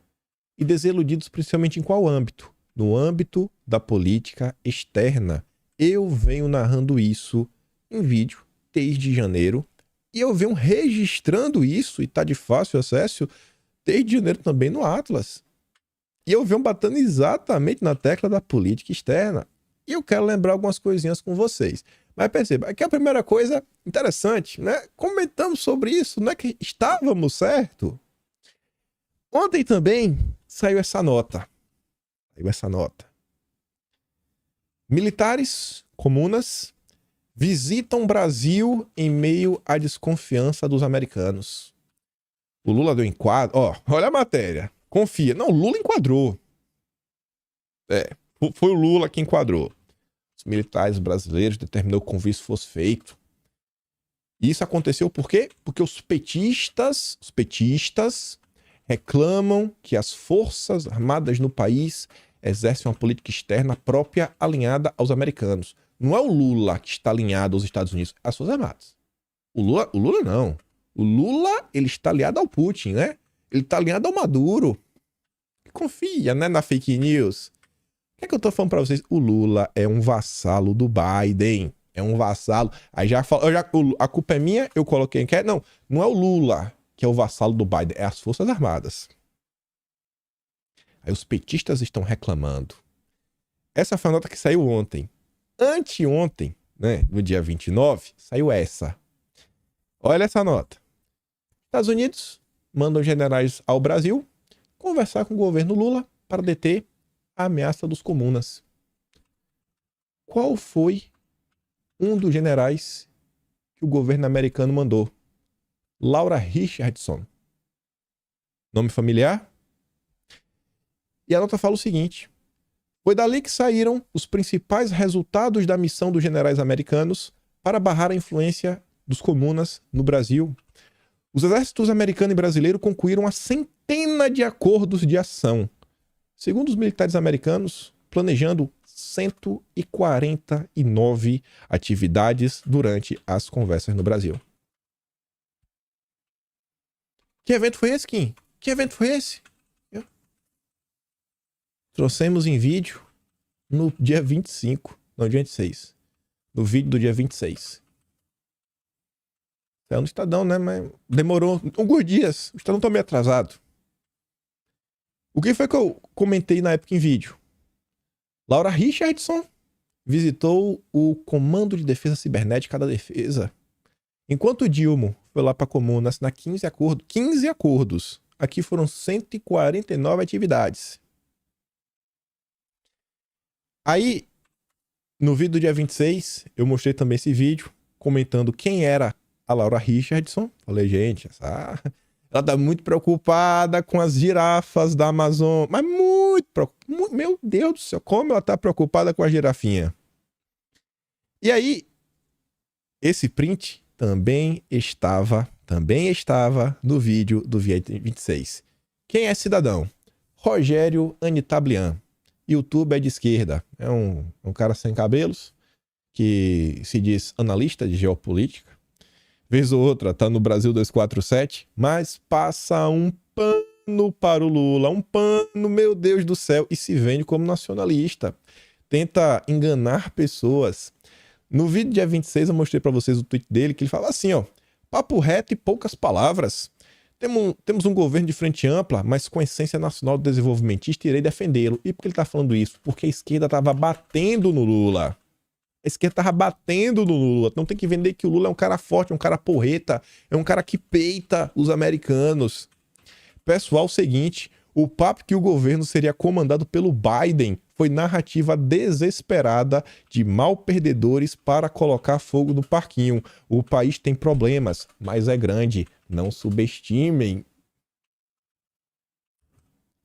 E desiludidos principalmente em qual âmbito? No âmbito da política externa. Eu venho narrando isso em vídeo desde janeiro e eu venho registrando isso, e está de fácil acesso, desde janeiro também no Atlas. E eu venho batendo exatamente na tecla da política externa. E eu quero lembrar algumas coisinhas com vocês. Mas perceba, aqui a primeira coisa interessante, né? Comentamos sobre isso, não é que estávamos certo? Ontem também saiu essa nota. Militares, comunas, visitam Brasil em meio à desconfiança dos americanos. O Lula deu enquadro. Ó, olha a matéria. Confia. Não, o Lula enquadrou. Foi o Lula que enquadrou. Os militares brasileiros determinou que o convite fosse feito. E isso aconteceu por quê? Porque os petistas reclamam que as forças armadas no país exercem uma política externa própria alinhada aos americanos. Não é o Lula que está alinhado aos Estados Unidos, é as Forças Armadas. O Lula não. O Lula, ele está aliado ao Putin, né? Ele está alinhado ao Maduro. Confia, né, na fake news. O que é que eu tô falando pra vocês? O Lula é um vassalo do Biden. É um vassalo. Aí a culpa é minha, eu coloquei em que. Não é o Lula que é o vassalo do Biden, é as Forças Armadas. Aí os petistas estão reclamando. Essa foi a nota que saiu ontem. Anteontem, né, no dia 29, saiu essa. Olha essa nota. Estados Unidos mandam generais ao Brasil conversar com o governo Lula para deter a ameaça dos comunas. Qual foi um dos generais que o governo americano mandou? Laura Richardson. Nome familiar? E a nota fala o seguinte: foi dali que saíram os principais resultados da missão dos generais americanos para barrar a influência dos comunas no Brasil. Os exércitos americano e brasileiro concluíram uma centena de acordos de ação, segundo os militares americanos, planejando 149 atividades durante as conversas no Brasil. Que evento foi esse, Kim? Que evento foi esse? Trouxemos em vídeo no dia 25, não, dia 26. No vídeo do dia 26. É no Estadão, né? Mas demorou alguns dias. O Estadão tá meio atrasado. O que foi que eu comentei na época em vídeo? Laura Richardson visitou o Comando de Defesa Cibernética da Defesa. Enquanto o Dilma foi lá para a Comuna assinar 15 acordos. Aqui foram 149 atividades. Aí, no vídeo do dia 26, eu mostrei também esse vídeo, comentando quem era a Laura Richardson. Falei, gente, ela tá muito preocupada com as girafas da Amazônia. Mas muito preocupada. Meu Deus do céu, como ela tá preocupada com a girafinha. E aí, esse print também estava no vídeo do dia 26. Quem é cidadão? Rogério Anitablian. YouTuber de esquerda. É um cara sem cabelos, que se diz analista de geopolítica. Vez ou outra, tá no Brasil 247, mas passa um pano para o Lula. Um pano, meu Deus do céu, e se vende como nacionalista. Tenta enganar pessoas. No vídeo dia 26 eu mostrei para vocês o tweet dele, que ele fala assim, ó: papo reto e poucas palavras. Temos um governo de frente ampla, mas com essência nacional desenvolvimentista, irei defendê-lo. E por que ele tá falando isso? Porque a esquerda tava batendo no Lula. A esquerda tava batendo no Lula. Então tem que vender que o Lula é um cara forte, é um cara porreta, é um cara que peita os americanos. Pessoal, seguinte, o papo que o governo seria comandado pelo Biden foi narrativa desesperada de mal perdedores para colocar fogo no parquinho. O país tem problemas, mas é grande. Não subestimem.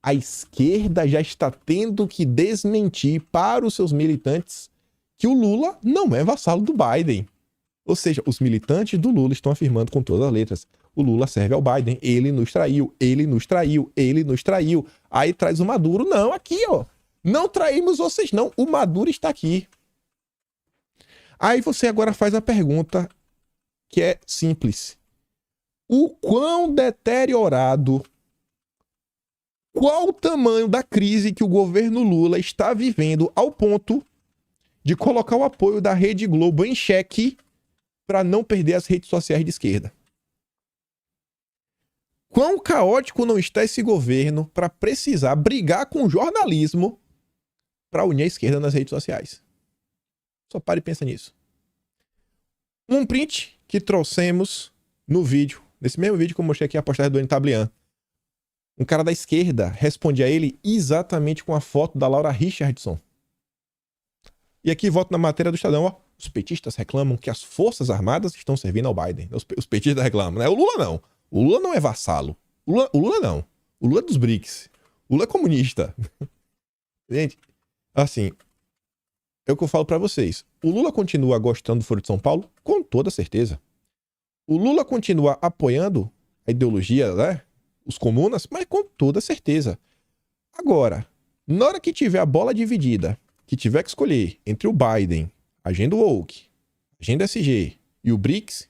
A esquerda já está tendo que desmentir para os seus militantes que o Lula não é vassalo do Biden. Ou seja, os militantes do Lula estão afirmando com todas as letras: o Lula serve ao Biden, ele nos traiu, ele nos traiu, ele nos traiu. Aí traz o Maduro, não, aqui ó, não traímos vocês não, o Maduro está aqui. Aí você agora faz a pergunta que é simples: o quão deteriorado, qual o tamanho da crise que o governo Lula está vivendo ao ponto de colocar o apoio da Rede Globo em xeque para não perder as redes sociais de esquerda? Quão caótico não está esse governo para precisar brigar com o jornalismo para unir a esquerda nas redes sociais? Só pare e pensa nisso. Um print que trouxemos no vídeo, nesse mesmo vídeo que eu mostrei aqui a postagem do Anitablian. Um cara da esquerda responde a ele exatamente com a foto da Laura Richardson. E aqui volto na matéria do Estadão, ó. Os petistas reclamam que as Forças Armadas estão servindo ao Biden. Os petistas reclamam, né? O Lula não. O Lula não é vassalo. O Lula não. O Lula é dos BRICS. O Lula é comunista. Gente, assim, é o que eu falo para vocês. O Lula continua gostando do Foro de São Paulo? Com toda certeza. O Lula continua apoiando a ideologia, né? Os comunas? Mas com toda certeza. Agora, na hora que tiver a bola dividida, que tiver que escolher entre o Biden, agenda woke, agenda SG e o BRICS,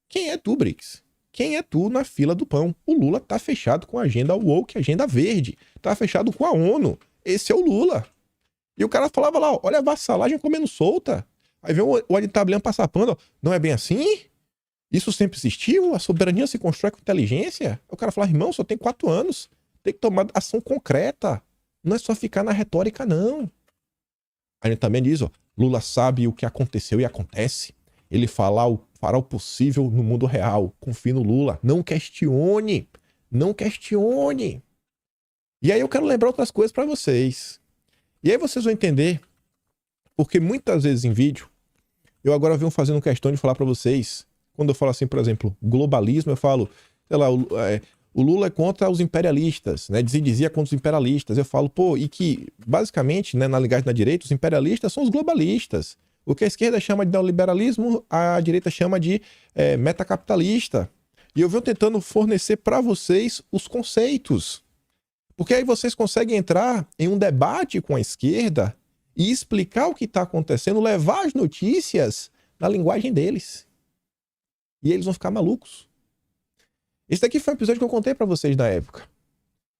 quem é tu, BRICS? Quem é tu na fila do pão? O Lula tá fechado com a agenda woke, agenda verde. Tá fechado com a ONU. Esse é o Lula. E o cara falava lá, olha a vassalagem comendo solta. Aí vem o Aditablian passar pano, ó, não é bem assim? Isso sempre existiu? A soberania se constrói com inteligência? O cara fala, irmão, só tem 4 anos. Tem que tomar ação concreta. Não é só ficar na retórica, não. A gente também diz, ó, Lula sabe o que aconteceu e acontece. Ele fará o possível no mundo real. Confie no Lula. Não questione. Não questione. E aí eu quero lembrar outras coisas para vocês. E aí vocês vão entender, porque muitas vezes em vídeo, eu agora venho fazendo questão de falar para vocês, quando eu falo assim, por exemplo, globalismo, eu falo, sei lá, o Lula é contra os imperialistas, né? Dizia contra os imperialistas. Eu falo, pô, e que, basicamente, né, na linguagem da direita, os imperialistas são os globalistas. O que a esquerda chama de neoliberalismo, a direita chama de metacapitalista. E eu venho tentando fornecer para vocês os conceitos. Porque aí vocês conseguem entrar em um debate com a esquerda e explicar o que está acontecendo, levar as notícias na linguagem deles. E eles vão ficar malucos. Esse daqui foi um episódio que eu contei para vocês na época.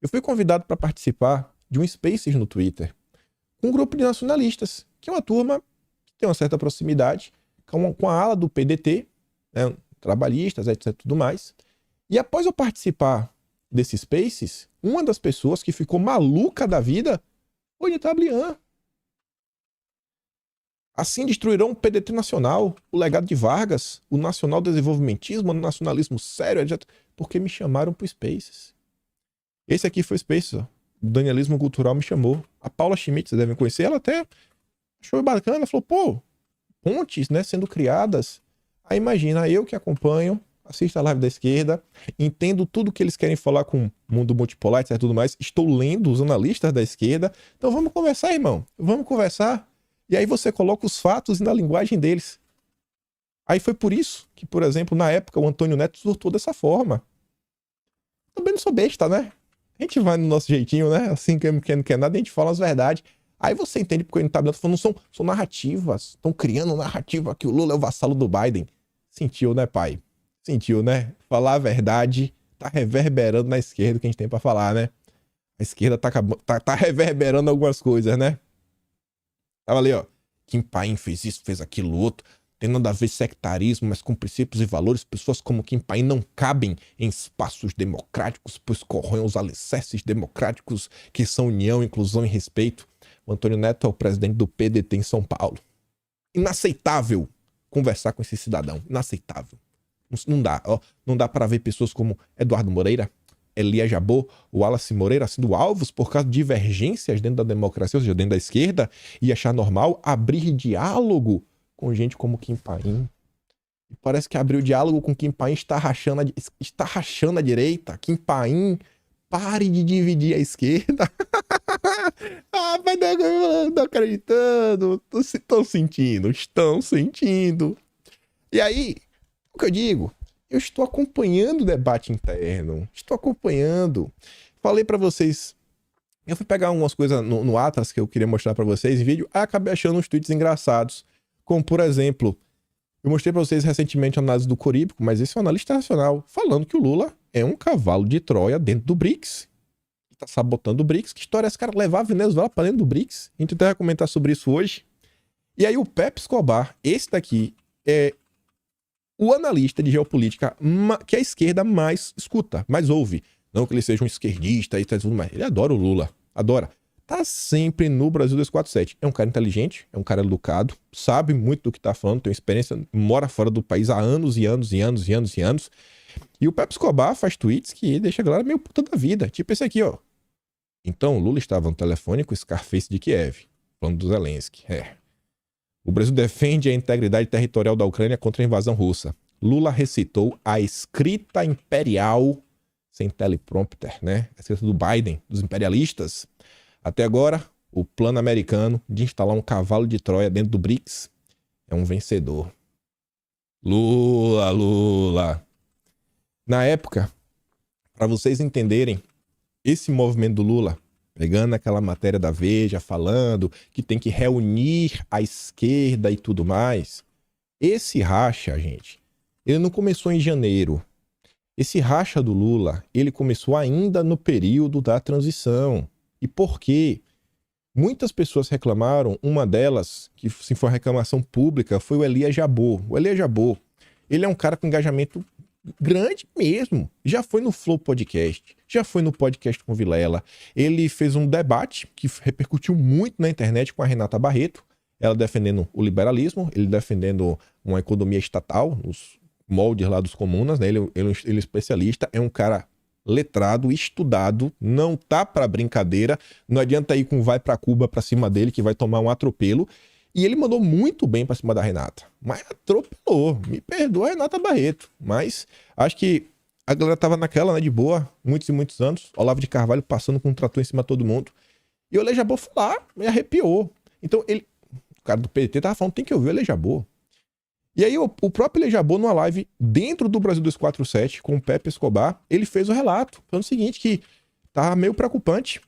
Eu fui convidado para participar de um Spaces no Twitter com um grupo de nacionalistas, que é uma turma que tem uma certa proximidade com a ala do PDT, né, trabalhistas, etc. Tudo mais. E após eu participar desse Spaces, uma das pessoas que ficou maluca da vida foi o Aditablian. Assim destruirão o PDT nacional, o legado de Vargas, o nacional desenvolvimentismo, o nacionalismo sério, etc. Porque me chamaram pro Spaces. Esse aqui foi o Spaces, ó. O Danielismo Cultural me chamou. A Paula Schmidt, vocês devem conhecer, ela até achou bacana, falou, pô, pontes, né, sendo criadas. Aí imagina, eu que acompanho, assisto a live da esquerda, entendo tudo que eles querem falar com o mundo multipolar, etc, tudo mais, estou lendo os analistas da esquerda, então vamos conversar, irmão, vamos conversar. E aí você coloca os fatos na linguagem deles. Aí foi por isso que, por exemplo, na época, o Antônio Neto surtou dessa forma. Também não sou besta, né? A gente vai no nosso jeitinho, né? Assim, que não quer nada, a gente fala as verdades. Aí você entende porque ele tá falando, são narrativas. Estão criando narrativa que o Lula é o vassalo do Biden. Sentiu, né, pai? Sentiu, né? Falar a verdade tá reverberando na esquerda o que a gente tem pra falar, né? A esquerda tá reverberando algumas coisas, né? Tava ali, ó. Kim Paim fez isso, fez aquilo outro. Tem nada a ver sectarismo, mas com princípios e valores. Pessoas como Kim Paim não cabem em espaços democráticos, pois corroem os alicerces democráticos que são união, inclusão e respeito. O Antônio Neto é o presidente do PDT em São Paulo. Inaceitável conversar com esse cidadão. Inaceitável. Não dá, ó. Não dá para ver pessoas como Eduardo Moreira, Elia Jabor, o Wallace Moreira sendo alvos por causa de divergências dentro da democracia, ou seja, dentro da esquerda, e achar normal abrir diálogo com gente como Kim Paim. E parece que abrir o diálogo com Kim Paim está rachando a direita. Kim Paim, pare de dividir a esquerda. Ah, mas não acreditando. Estão sentindo. E aí, o que eu digo? Eu estou acompanhando o debate interno. Estou acompanhando. Falei pra vocês. Eu fui pegar algumas coisas no Atlas que eu queria mostrar pra vocês em vídeo. Aí acabei achando uns tweets engraçados. Como, por exemplo, eu mostrei pra vocês recentemente a análise do Coríbico, mas esse é um analista racional, falando que o Lula é um cavalo de Troia dentro do BRICS. Tá sabotando o BRICS. Que história é essa, cara? Levar a Venezuela pra dentro do BRICS? A gente vai comentar sobre isso hoje. E aí o Pepe Escobar, esse daqui, é o analista de geopolítica que a esquerda mais escuta, mais ouve. Não que ele seja um esquerdista e tudo mais. Ele adora o Lula. Adora. Tá sempre no Brasil 247. É um cara inteligente, é um cara educado, sabe muito do que tá falando, tem experiência, mora fora do país há anos e anos. E o Pepe Escobar faz tweets que deixa a galera meio puta da vida. Tipo esse aqui, ó. Então, o Lula estava no telefone com o Scarface de Kiev, falando do Zelensky. O Brasil defende a integridade territorial da Ucrânia contra a invasão russa. Lula recitou a escrita imperial, sem teleprompter, né? A escrita do Biden, dos imperialistas. Até agora, o plano americano de instalar um cavalo de Troia dentro do BRICS é um vencedor. Lula, Lula. Na época, para vocês entenderem esse movimento do Lula, pegando aquela matéria da Veja, falando que tem que reunir a esquerda e tudo mais, esse racha, gente, ele não começou em janeiro. Esse racha do Lula, ele começou ainda no período da transição. E por quê? Muitas pessoas reclamaram, uma delas, que sim, foi uma reclamação pública, foi o Elias Jabbour. O Elias Jabbour, ele é um cara com engajamento grande mesmo. Já foi no Flow Podcast, já foi no podcast com Vilela. Ele fez um debate que repercutiu muito na internet com a Renata Barreto, ela defendendo o liberalismo, ele defendendo uma economia estatal, nos moldes lá dos comunas, né? Ele é especialista, é um cara letrado, estudado, não tá pra brincadeira, não adianta ir com vai pra Cuba pra cima dele que vai tomar um atropelo. E ele mandou muito bem pra cima da Renata, mas atropelou. Me perdoa, Renata Barreto, mas acho que a galera tava naquela, né, de boa, muitos e muitos anos, Olavo de Carvalho passando com um trator em cima de todo mundo. E o Elias Jabbour foi lá, me arrepiou. Então ele, o cara do PT tava falando, tem que ouvir o Elias Jabbour. E aí o próprio Elias Jabbour, numa live dentro do Brasil 247, com o Pepe Escobar, ele fez o relato, falando o seguinte, que tá meio preocupante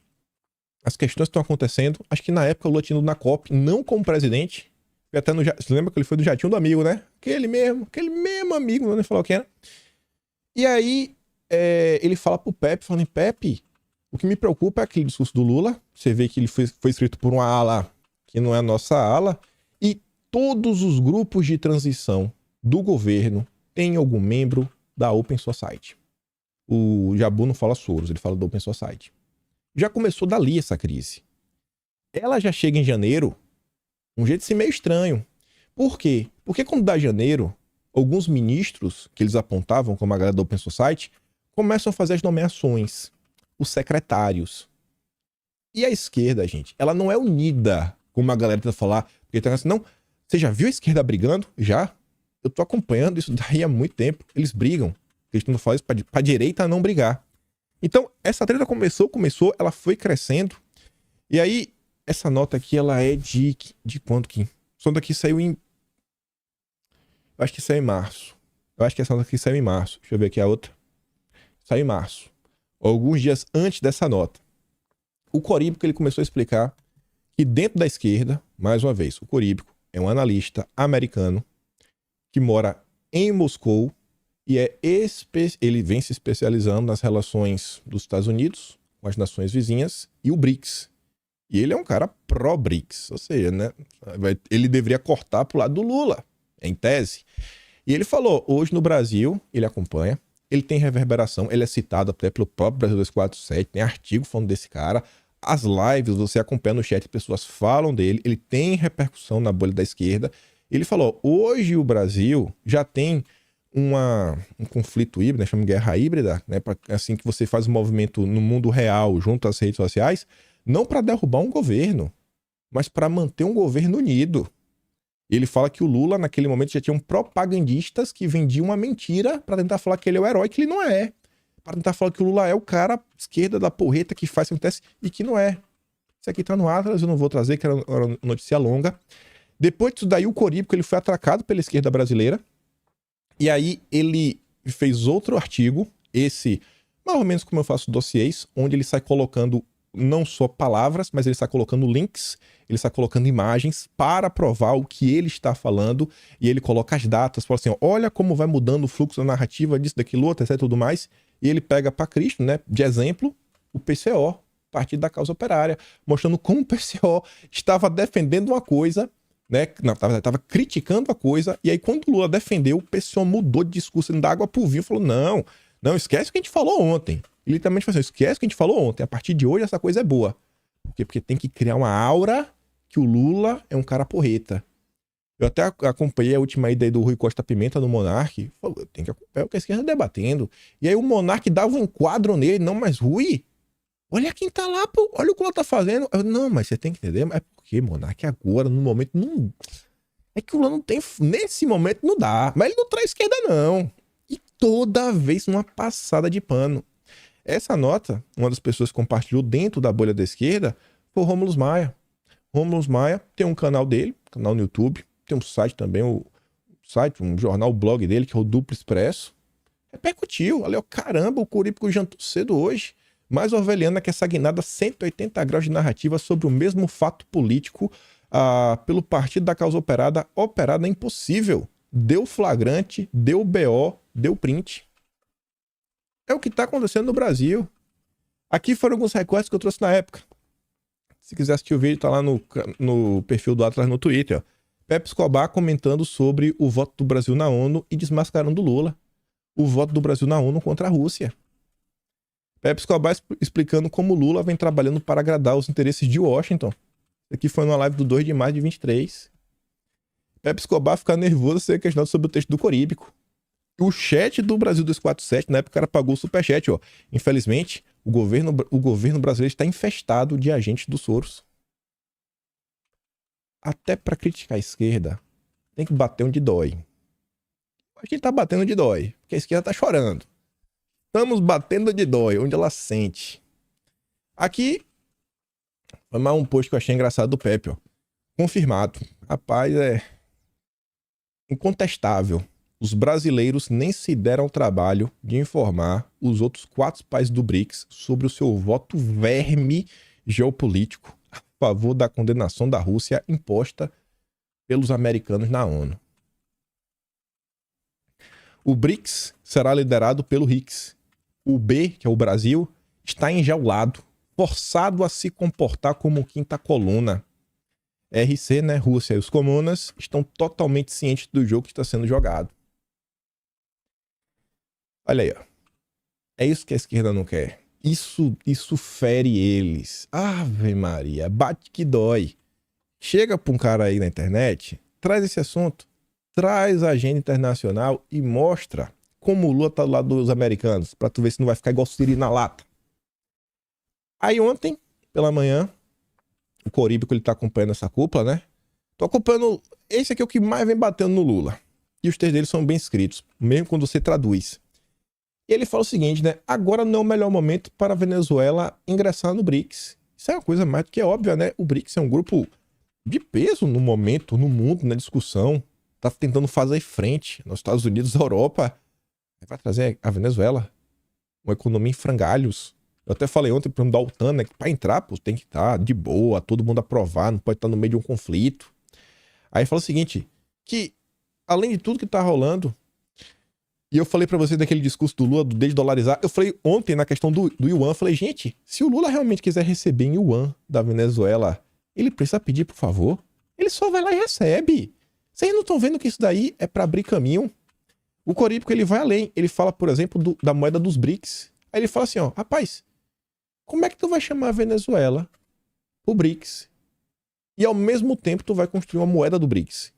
as questões que estão acontecendo. Acho que na época o Lula tinha ido na COP, não como presidente, e até você lembra que ele foi do jatinho do amigo, né? Aquele mesmo amigo, não falou quem era. E aí ele fala pro Pepe, falando, Pepe, o que me preocupa é aquele discurso do Lula, você vê que ele foi escrito por uma ala que não é a nossa ala, e todos os grupos de transição do governo têm algum membro da Open Society. O Jabbour não fala Soros, ele fala do Open Society. Já começou dali essa crise. Ela já chega em janeiro, um jeito assim meio estranho. Por quê? Porque quando dá janeiro, alguns ministros que eles apontavam como a galera do Open Society começam a fazer as nomeações, os secretários. E a esquerda, gente, ela não é unida, como a galera tenta falar, porque tá assim, não. Você já viu a esquerda brigando? Já? Eu tô acompanhando isso daí há muito tempo. Eles brigam. Eles não fazem isso pra direita não brigar. Então, essa treta começou, ela foi crescendo. E aí, essa nota aqui, ela é de quando que? Essa nota aqui saiu em... Eu acho que saiu em março. Eu acho que essa nota aqui saiu em março. Deixa eu ver aqui a outra. Saiu em março. Alguns dias antes dessa nota. O Coríbico, ele começou a explicar que dentro da esquerda, mais uma vez, o Coríbico é um analista americano que mora em Moscou e ele vem se especializando nas relações dos Estados Unidos com as nações vizinhas e o BRICS. E ele é um cara pró-BRICS, ou seja, né, ele deveria cortar pro lado do Lula, em tese. E ele falou, hoje no Brasil, ele acompanha, ele tem reverberação, ele é citado até pelo próprio Brasil 247, tem artigo falando desse cara. As lives, você acompanha no chat, pessoas falam dele, ele tem repercussão na bolha da esquerda. Ele falou, hoje o Brasil já tem um conflito híbrido, né, chama de guerra híbrida, né, assim que você faz um movimento no mundo real junto às redes sociais, não para derrubar um governo, mas para manter um governo unido. Ele fala que o Lula, naquele momento, já tinha propagandistas que vendiam uma mentira para tentar falar que ele é o herói que ele não é. Para tentar falar que o Lula é o cara esquerda da porreta que faz, acontece, e que não é. Isso aqui tá no Atlas, eu não vou trazer, que era uma notícia longa. Depois disso daí, o Coríbico, ele foi atracado pela esquerda brasileira. E aí, ele fez outro artigo, esse, mais ou menos como eu faço dossiês, onde ele sai colocando não só palavras, mas ele está colocando links, ele está colocando imagens para provar o que ele está falando, e ele coloca as datas, fala assim, ó, olha como vai mudando o fluxo da narrativa disso, daquilo, outro, etc, e tudo mais, e ele pega para Cristo, né, de exemplo, o PCO, Partido da Causa Operária, mostrando como o PCO estava defendendo uma coisa, né, estava criticando a coisa, e aí quando o Lula defendeu, o PCO mudou de discurso, ele dá água pro vinho, falou, não, esquece o que a gente falou ontem. Ele literalmente falou assim, esquece o que a gente falou ontem, a partir de hoje essa coisa é boa. Por quê? Porque tem que criar uma aura que o Lula é um cara porreta. Eu até acompanhei a última ideia do Rui Costa Pimenta no Monark, falou, eu tenho que acompanhar o que a esquerda debatendo. E aí o Monark dava um enquadro nele, não, mas Rui, olha quem tá lá, pô, olha o que ela tá fazendo. Eu, não, mas você tem que entender, é porque, Monark, agora, no momento, não... É que o Lula não tem... Nesse momento não dá, mas ele não traz esquerda, não. E toda vez uma passada de pano. Essa nota, uma das pessoas que compartilhou dentro da bolha da esquerda, foi o Rômulo Maia. Rômulo Maia tem um canal dele, canal no YouTube, tem um site também, um jornal, o blog dele, que é o Duplo Expresso. Repercutiu, olha, caramba, o Curipico jantou cedo hoje. Mais Orwelliana que essa guinada 180 graus de narrativa sobre o mesmo fato político pelo partido da causa operada é impossível. Deu flagrante, deu BO, deu print. É o que está acontecendo no Brasil. Aqui foram alguns recortes que eu trouxe na época. Se quiser assistir o vídeo, tá lá no perfil do Atlas no Twitter. Ó. Pepe Escobar comentando sobre o voto do Brasil na ONU e desmascarando Lula. O voto do Brasil na ONU contra a Rússia. Pepe Escobar explicando como Lula vem trabalhando para agradar os interesses de Washington. Isso aqui foi numa live do 2 de maio de 23. Pepe Escobar fica nervoso ser questionado sobre o texto do Coríbico. O chat do Brasil 247, na época o cara pagou o superchat, ó. Infelizmente, o governo brasileiro está infestado de agentes do Soros. Até para criticar a esquerda, tem que bater onde dói. A gente tá batendo onde dói, porque a esquerda tá chorando. Estamos batendo onde dói, onde ela sente. Aqui, foi mais um post que eu achei engraçado do Pepe, ó. Confirmado. Rapaz, é incontestável. Os brasileiros nem se deram ao trabalho de informar os outros 4 países do BRICS sobre o seu voto verme geopolítico a favor da condenação da Rússia imposta pelos americanos na ONU. O BRICS será liderado pelo RICS. O B, que é o Brasil, está enjaulado, forçado a se comportar como quinta coluna. RC, né, Rússia e os comunas, estão totalmente cientes do jogo que está sendo jogado. Olha aí, ó. É isso que a esquerda não quer. Isso fere eles. Ave Maria, bate que dói. Chega pra um cara aí na internet, traz esse assunto, traz a agenda internacional e mostra como o Lula tá do lado dos americanos, pra tu ver se não vai ficar igual o Siri na lata. Aí ontem, pela manhã, o Coríbico, ele tá acompanhando essa cúpula, né? Tô acompanhando, esse aqui é o que mais vem batendo no Lula. E os textos dele são bem escritos, mesmo quando você traduz. E ele fala o seguinte, né? Agora não é o melhor momento para a Venezuela ingressar no BRICS. Isso é uma coisa mais do que óbvia, né? O BRICS é um grupo de peso no momento, no mundo, na discussão. Tá tentando fazer frente nos Estados Unidos, na Europa. Vai trazer a Venezuela uma economia em frangalhos. Eu até falei ontem para da OTAN, né? Que para entrar, pô, tem que estar de boa, todo mundo aprovar, não pode estar no meio de um conflito. Aí fala o seguinte, que além de tudo que tá rolando, e eu falei pra vocês daquele discurso do Lula, do desdolarizar. Eu falei ontem na questão do Yuan, falei, gente, se o Lula realmente quiser receber em Yuan da Venezuela, ele precisa pedir, por favor. Ele só vai lá e recebe. Vocês não estão vendo que isso daí é pra abrir caminho? O Coríbico, ele vai além. Ele fala, por exemplo, da moeda dos BRICS. Aí ele fala assim, ó, rapaz, como é que tu vai chamar a Venezuela pro BRICS? E ao mesmo tempo tu vai construir uma moeda do BRICS?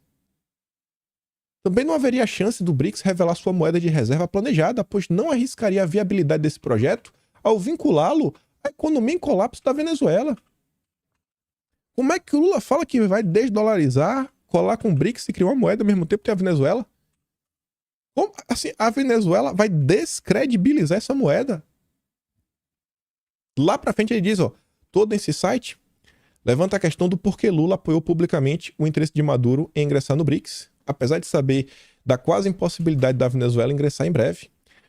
Também não haveria chance do BRICS revelar sua moeda de reserva planejada, pois não arriscaria a viabilidade desse projeto ao vinculá-lo à economia em colapso da Venezuela. Como é que o Lula fala que vai desdolarizar, colar com o BRICS e criar uma moeda ao mesmo tempo que a Venezuela? Como, assim, a Venezuela vai descredibilizar essa moeda? Lá pra frente ele diz, ó, todo esse site levanta a questão do porquê Lula apoiou publicamente o interesse de Maduro em ingressar no BRICS, apesar de saber da quase impossibilidade da Venezuela ingressar em breve.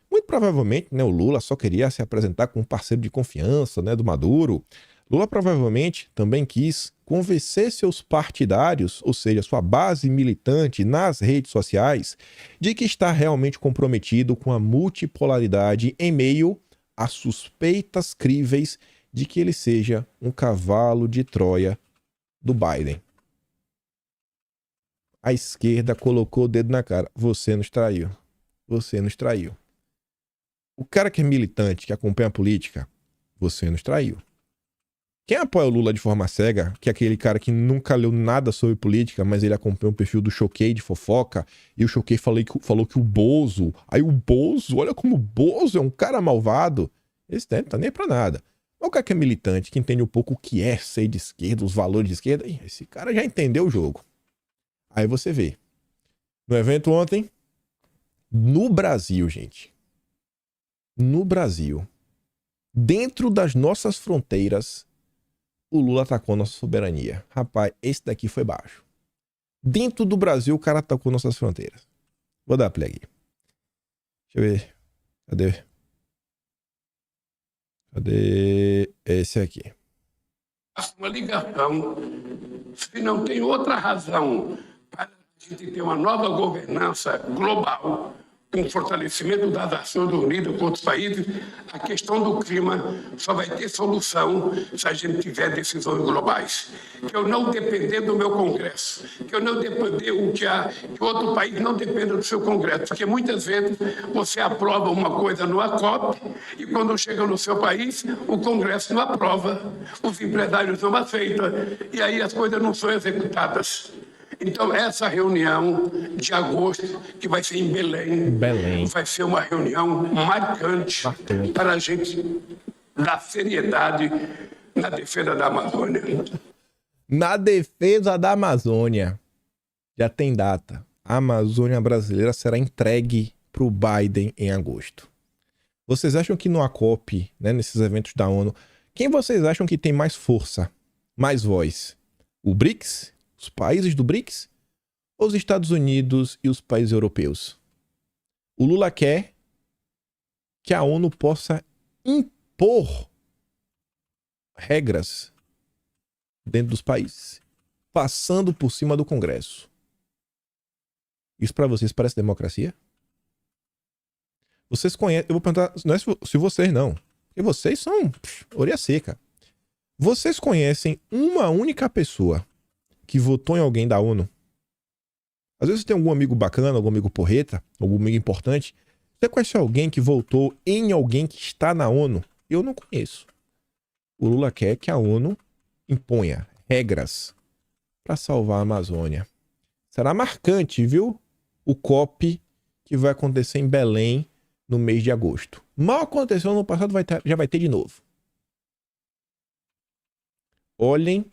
Muito provavelmente, né, o Lula só queria se apresentar como um parceiro de confiança, né, do Maduro. Lula provavelmente também quis convencer seus partidários, ou seja, sua base militante nas redes sociais, de que está realmente comprometido com a multipolaridade em meio a suspeitas críveis de que ele seja um cavalo de Troia do Biden. A esquerda colocou o dedo na cara. Você nos traiu. Você nos traiu. O cara que é militante, que acompanha a política, você nos traiu. Quem apoia o Lula de forma cega, que é aquele cara que nunca leu nada sobre política, mas ele acompanha o perfil do Choquei de fofoca, e o Choquei falou que o Bozo... Aí o Bozo, olha como o Bozo é um cara malvado. Esse não tá nem pra nada. O cara que é militante, que entende um pouco o que é ser de esquerda, os valores de esquerda, esse cara já entendeu o jogo. Aí você vê. No evento ontem, no Brasil, gente. No Brasil, dentro das nossas fronteiras, o Lula atacou nossa soberania. Rapaz, esse daqui foi baixo. Dentro do Brasil, o cara atacou nossas fronteiras. Vou dar play aqui. Deixa eu ver. Cadê esse aqui? Uma ligação, se não tem outra razão para a gente ter uma nova governança global, com o fortalecimento das Nações Unidas com outros países, a questão do clima só vai ter solução se a gente tiver decisões globais. Que eu não depender do meu Congresso, que eu não depender que outro país não dependa do seu Congresso, porque muitas vezes você aprova uma coisa numa COP e quando chega no seu país, o Congresso não aprova, os empresários não aceitam e aí as coisas não são executadas. Então, essa reunião de agosto, que vai ser em Belém, vai ser uma reunião marcante para a gente dar seriedade na defesa da Amazônia. Na defesa da Amazônia. Já tem data. A Amazônia brasileira será entregue para o Biden em agosto. Vocês acham que no ACOP, né, nesses eventos da ONU, quem vocês acham que tem mais força, mais voz? O BRICS? Os países do BRICS ou os Estados Unidos e os países europeus? O Lula quer que a ONU possa impor regras dentro dos países, passando por cima do Congresso. Isso para vocês parece democracia? Vocês conhecem... Eu vou perguntar, não é se vocês não, porque vocês são orelha seca. Vocês conhecem uma única pessoa que votou em alguém da ONU? Às vezes você tem algum amigo bacana, algum amigo porreta, algum amigo importante. Você conhece alguém que votou em alguém que está na ONU? Eu não conheço. O Lula quer que a ONU imponha regras para salvar a Amazônia. Será marcante, viu? O COP que vai acontecer em Belém no mês de agosto. Mal aconteceu no passado, já vai ter de novo. Olhem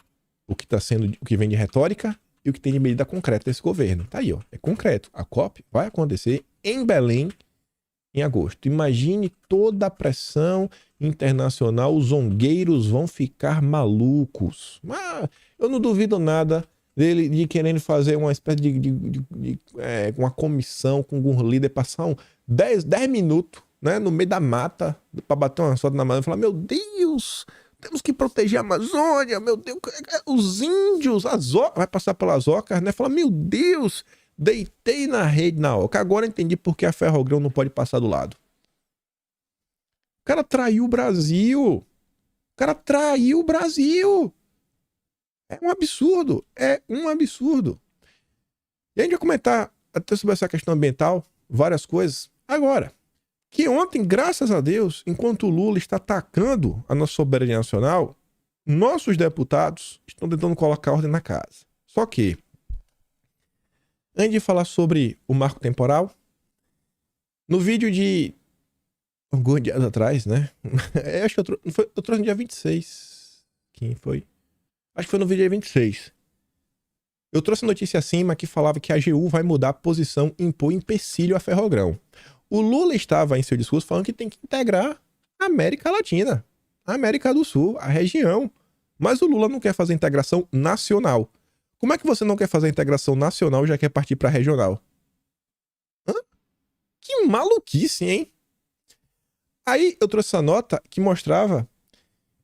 o que vem de retórica e o que tem de medida concreta desse governo. Tá aí, ó. É concreto. A COP vai acontecer em Belém em agosto. Imagine toda a pressão internacional. Os zongueiros vão ficar malucos. Mas eu não duvido nada dele de querendo fazer uma espécie uma comissão com algum líder, passar 10 minutos, né, no meio da mata para bater uma foto na Amazônia e falar: meu Deus, temos que proteger a Amazônia, meu Deus, os índios, as ocas, vai passar pelas ocas, né? Fala: meu Deus, deitei na rede na oca, agora entendi por que a Ferrogrão não pode passar do lado. O cara traiu o Brasil. É um absurdo, E a gente vai comentar até sobre essa questão ambiental, várias coisas, agora. Que ontem, graças a Deus, enquanto o Lula está atacando a nossa soberania nacional, nossos deputados estão tentando colocar ordem na casa. Só que, antes de falar sobre o marco temporal, no vídeo de alguns dias atrás, né? Acho que eu trouxe no dia 26. Quem foi? Acho que foi no vídeo dia 26. Eu trouxe a notícia acima que falava que a AGU vai mudar a posição e impor empecilho à Ferrogrão. O Lula estava em seu discurso falando que tem que integrar a América Latina, a América do Sul, a região. Mas o Lula não quer fazer integração nacional. Como é que você não quer fazer a integração nacional e já quer partir para regional? Hã? Que maluquice, hein? Aí eu trouxe essa nota que mostrava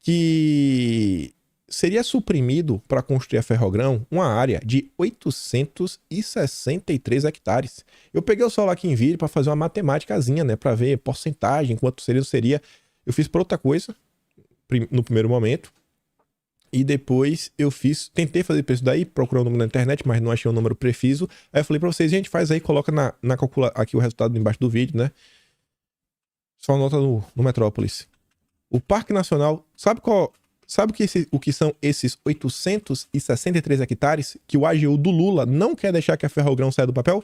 que seria suprimido para construir a Ferrogrão uma área de 863 hectares. Eu peguei o celular aqui em vídeo para fazer uma matemáticazinha, né, para ver porcentagem, quanto seria. Eu fiz para outra coisa no primeiro momento e depois tentei fazer preço daí, procurei o número na internet, mas não achei o número preciso. Aí eu falei para vocês: gente, faz aí, coloca na calculadora aqui o resultado embaixo do vídeo, né? Só anota no Metrópolis. O Parque Nacional, sabe o que são esses 863 hectares que o AGU do Lula não quer deixar que a Ferrogrão saia do papel?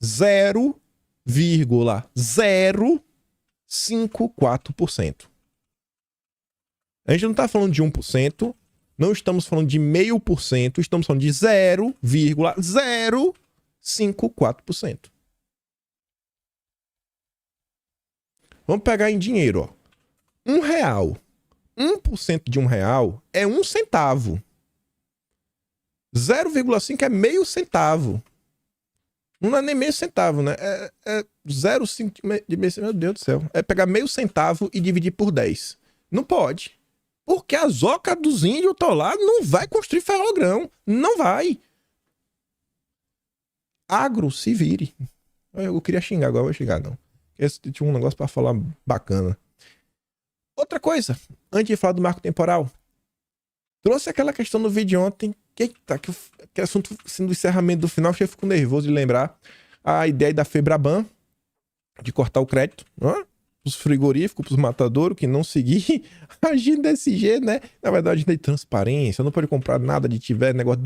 0,054%. A gente não está falando de 1%, não estamos falando de 0,5%, estamos falando de 0,054%. Vamos pegar em dinheiro, ó. R$1 1% de R$1 é 1 centavo. 0,5 é meio centavo. Não é nem meio centavo, né? É 0,5 de meio centavo. Meu Deus do céu. É pegar meio centavo e dividir por 10. Não pode. Porque a zoca dos índios estão lá, não vai construir ferrogrão. Não vai. Agro, se vire. Eu queria xingar, agora eu vou xingar, não. Esse tinha um negócio pra falar bacana. Outra coisa, antes de falar do marco temporal, trouxe aquela questão no vídeo ontem, que assunto assim, do encerramento do final, eu fico nervoso de lembrar a ideia da Febraban de cortar o crédito, os frigoríficos, os matadouros que não seguir agindo desse jeito, né? Na verdade, de transparência, não pode comprar nada de tiver negócio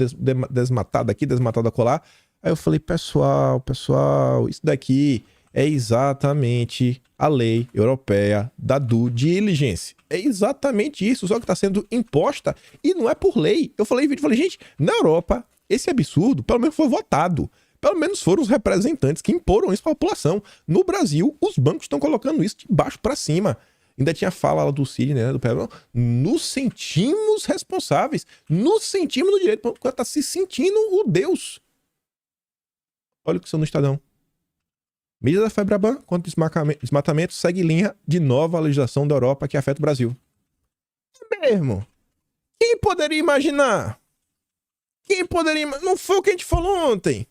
desmatado aqui, desmatado acolá. Aí eu falei, pessoal, isso daqui é exatamente a lei europeia da due diligence. É exatamente isso, só que está sendo imposta e não é por lei. Eu falei, gente, na Europa, esse absurdo pelo menos foi votado. Pelo menos foram os representantes que imporam isso para a população. No Brasil, os bancos estão colocando isso de baixo para cima. Ainda tinha fala lá do Cid, né, do Pedro. Nos sentimos responsáveis. Nos sentimos no direito. Porque está se sentindo o Deus. Olha o que são no Estadão. Medida da Febraban contra desmatamento segue linha de nova legislação da Europa que afeta o Brasil. É mesmo? Quem poderia imaginar? Não foi o que a gente falou ontem.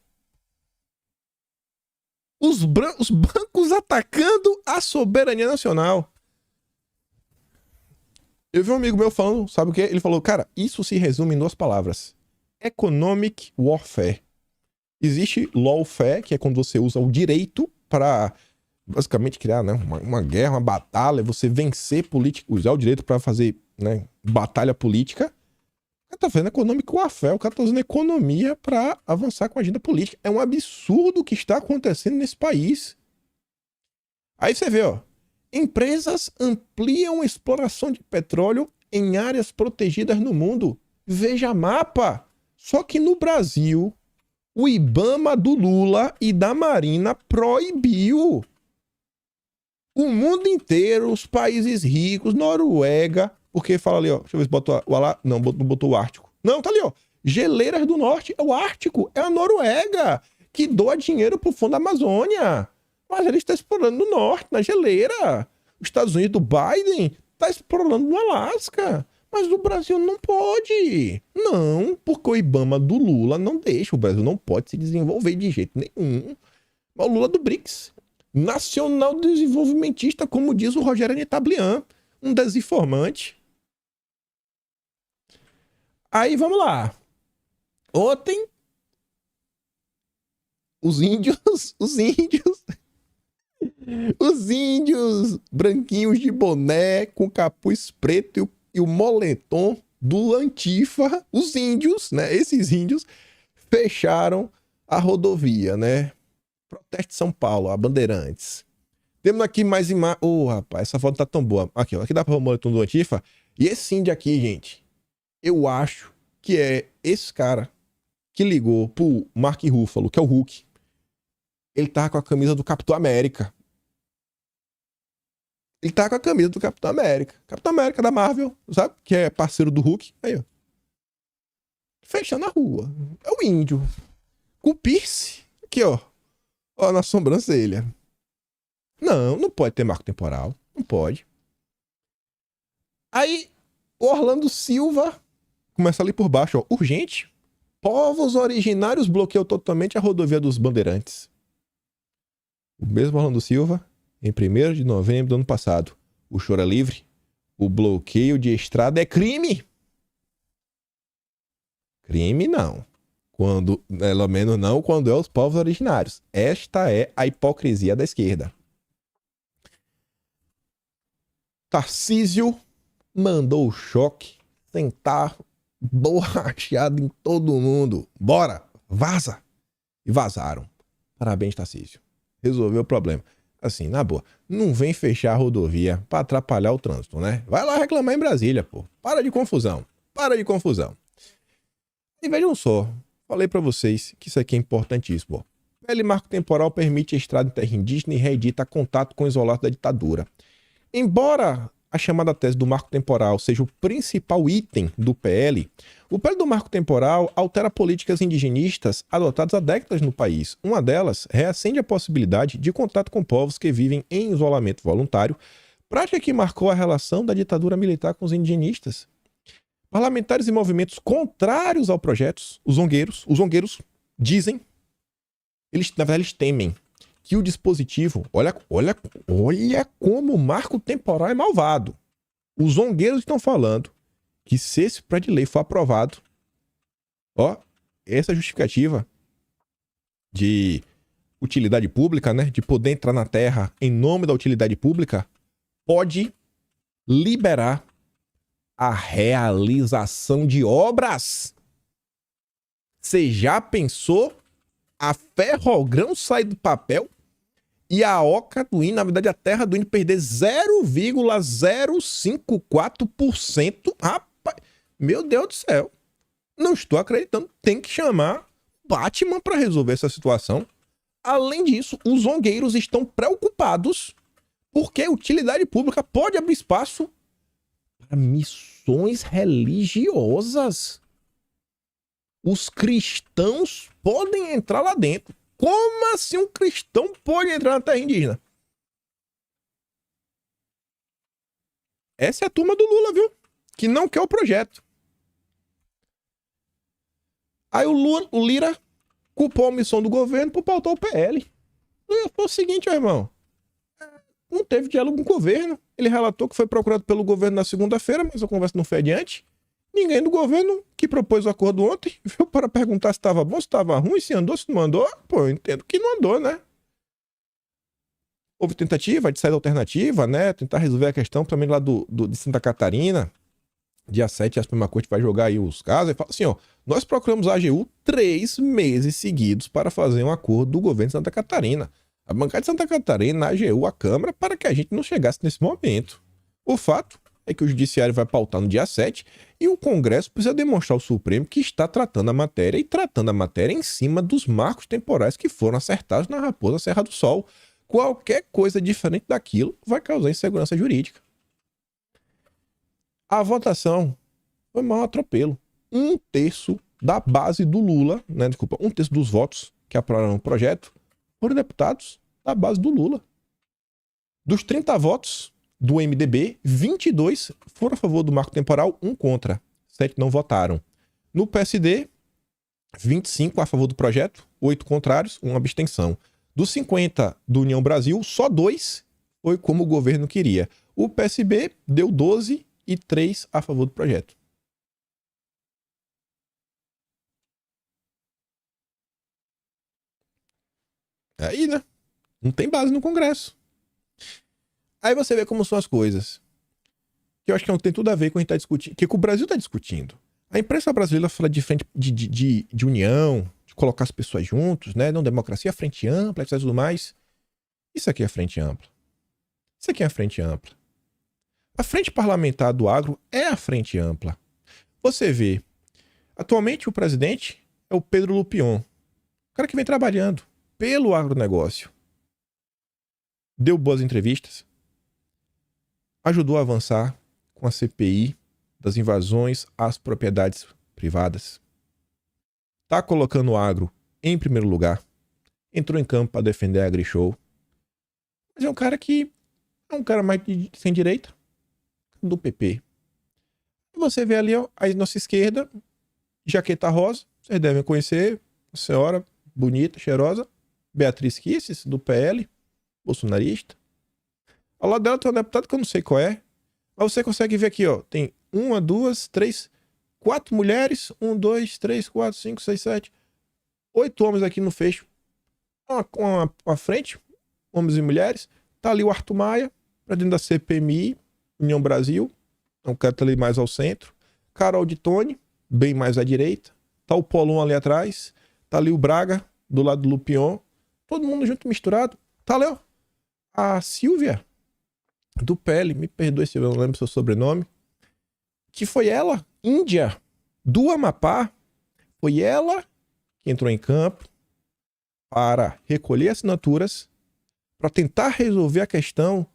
Os bancos atacando a soberania nacional. Eu vi um amigo meu falando, sabe o que? Ele falou, cara, isso se resume em 2 palavras. Economic warfare. Existe lawfare, que é quando você usa o direito para basicamente criar, né, uma guerra, uma batalha, você vencer político, usar o direito para fazer, né, batalha política. O cara tá fazendo economic warfare, o cara tá usando economia para avançar com a agenda política. É um absurdo o que está acontecendo nesse país. Aí você vê, ó, empresas ampliam exploração de petróleo em áreas protegidas no mundo. Veja mapa. Só que no Brasil, o IBAMA do Lula e da Marina proibiu. O mundo inteiro, os países ricos, Noruega, porque fala ali, ó, deixa eu ver se botou o Alá, não botou o Ártico. Não, tá ali, ó, Geleiras do Norte, é o Ártico, é a Noruega, que doa dinheiro pro Fundo da Amazônia. Mas ele está explorando no Norte, na geleira. Os Estados Unidos do Biden tá explorando no Alasca. Mas o Brasil não pode. Não, porque o IBAMA do Lula não deixa. O Brasil não pode se desenvolver de jeito nenhum. O Lula do BRICS. Nacional desenvolvimentista, como diz o Rogério Netablian. Um desinformante. Aí, vamos lá. Ontem, os índios branquinhos de boné, com capuz preto e o moletom do Antifa, os índios, né? Esses índios fecharam a rodovia, né? Protesto de São Paulo, a Bandeirantes. Temos aqui mais imagens. Rapaz, essa foto tá tão boa. Aqui, ó. Aqui dá pra ver o moletom do Antifa. E esse índio aqui, gente, eu acho que é esse cara que ligou pro Mark Ruffalo, que é o Hulk. Ele tava com a camisa do Capitão América. Ele tá com a camisa do Capitão América. Capitão América da Marvel, sabe? Que é parceiro do Hulk. Aí, ó. Fechando a rua. É o índio. Com o piercing. Aqui, ó. Ó, na sobrancelha. Não pode ter marco temporal. Não pode. Aí, o Orlando Silva começa ali por baixo, ó. Urgente. Povos originários bloqueiam totalmente a rodovia dos Bandeirantes. O mesmo Orlando Silva, em 1º de novembro do ano passado. O choro é livre. O bloqueio de estrada é crime. Crime não. Pelo menos não quando é os povos originários. Esta é a hipocrisia da esquerda. Tarcísio mandou o choque sentar borrachado em todo mundo. Bora, vaza. E vazaram. Parabéns, Tarcísio. Resolveu o problema. Assim, na boa, não vem fechar a rodovia pra atrapalhar o trânsito, né? Vai lá reclamar em Brasília, pô. Para de confusão. E vejam só, falei pra vocês que isso aqui é importantíssimo, ó. PL Marco Temporal permite a estrada em terra indígena e reedita contato com o isolado da ditadura. Embora a chamada tese do marco temporal seja o principal item do PL, o PL do marco temporal altera políticas indigenistas adotadas há décadas no país. Uma delas reacende a possibilidade de contato com povos que vivem em isolamento voluntário, prática que marcou a relação da ditadura militar com os indigenistas. Parlamentares e movimentos contrários ao projeto, os zongueiros dizem, na verdade eles temem, que o dispositivo, olha como o marco temporal é malvado. Os zongueiros estão falando que se esse projeto de lei for aprovado, essa justificativa de utilidade pública, né, de poder entrar na terra em nome da utilidade pública, pode liberar a realização de obras. Você já pensou a Ferrogrão sair do papel e a Oca do INE, na verdade a terra do INE, perder 0,054%? Rapaz, meu Deus do céu. Não estou acreditando. Tem que chamar Batman para resolver essa situação. Além disso, os zongueiros estão preocupados porque a utilidade pública pode abrir espaço para missões religiosas. Os cristãos podem entrar lá dentro. Como assim um cristão pode entrar na terra indígena? Essa é a turma do Lula, viu? Que não quer o projeto. Aí o Lira culpou a omissão do governo por pautar o PL. Foi o seguinte, meu irmão. Não teve diálogo com o governo. Ele relatou que foi procurado pelo governo na segunda-feira, mas a conversa não foi adiante. Ninguém do governo que propôs o acordo ontem veio para perguntar se estava bom, se estava ruim, se andou, se não andou. Pô, eu entendo que não andou, né? Houve tentativa de saída alternativa, né? Tentar resolver a questão também lá de Santa Catarina. Dia 7, a Suprema Corte vai jogar aí os casos. E fala assim, nós procuramos a AGU 3 meses seguidos para fazer um acordo do governo de Santa Catarina. A bancada de Santa Catarina, a AGU, a Câmara, para que a gente não chegasse nesse momento. O fato é que o Judiciário vai pautar no dia 7 e o Congresso precisa demonstrar ao Supremo que está tratando a matéria e tratando a matéria em cima dos marcos temporais que foram acertados na Raposa Serra do Sol. Qualquer coisa diferente daquilo vai causar insegurança jurídica. A votação foi um atropelo. 1/3 da base do Lula, né? Desculpa, 1/3 dos votos que aprovaram o projeto foram deputados da base do Lula. Dos 30 votos do MDB, 22 foram a favor do marco temporal, 1 contra. 7 não votaram. No PSD, 25 a favor do projeto, 8 contrários, 1 abstenção. Dos 50 do União Brasil, só 2 foi como o governo queria. O PSB deu 12 e 3 a favor do projeto. Aí, né? Não tem base no Congresso. Aí você vê como são as coisas. Que eu acho que não tem tudo a ver com o que a gente está discutindo. Que o Brasil está discutindo. A imprensa brasileira fala de frente de união, de colocar as pessoas juntos, né? Não, democracia, frente ampla, etc. Tudo mais. Isso aqui é frente ampla. Isso aqui é a frente ampla. A frente parlamentar do agro é a frente ampla. Você vê, atualmente o presidente é o Pedro Lupion. O cara que vem trabalhando pelo agronegócio. Deu boas entrevistas. Ajudou a avançar com a CPI das invasões às propriedades privadas. Está colocando o agro em primeiro lugar. Entrou em campo para defender a AgriShow. Mas é um cara que é um cara mais sem direita do PP. E você vê ali, a nossa esquerda, jaqueta rosa. Vocês devem conhecer, uma senhora bonita, cheirosa, Beatriz Kisses, do PL, bolsonarista. Ao lado dela tem um deputado que eu não sei qual é. Mas você consegue ver aqui, tem 1, 2, 3, 4 mulheres. 1, 2, 3, 4, 5, 6, 7, 8 homens aqui no fecho. Com a frente, homens e mulheres. Tá ali o Arthur Maia, pra dentro da CPMI, União Brasil. É um cara que tá ali mais ao centro. Carol de Tone, bem mais à direita. Tá o Polon ali atrás. Tá ali o Braga, do lado do Lupion. Todo mundo junto, misturado. Tá ali, a Silvia, do PL, me perdoe se eu não lembro seu sobrenome, que foi ela, índia, do Amapá, foi ela que entrou em campo para recolher assinaturas para tentar resolver a questão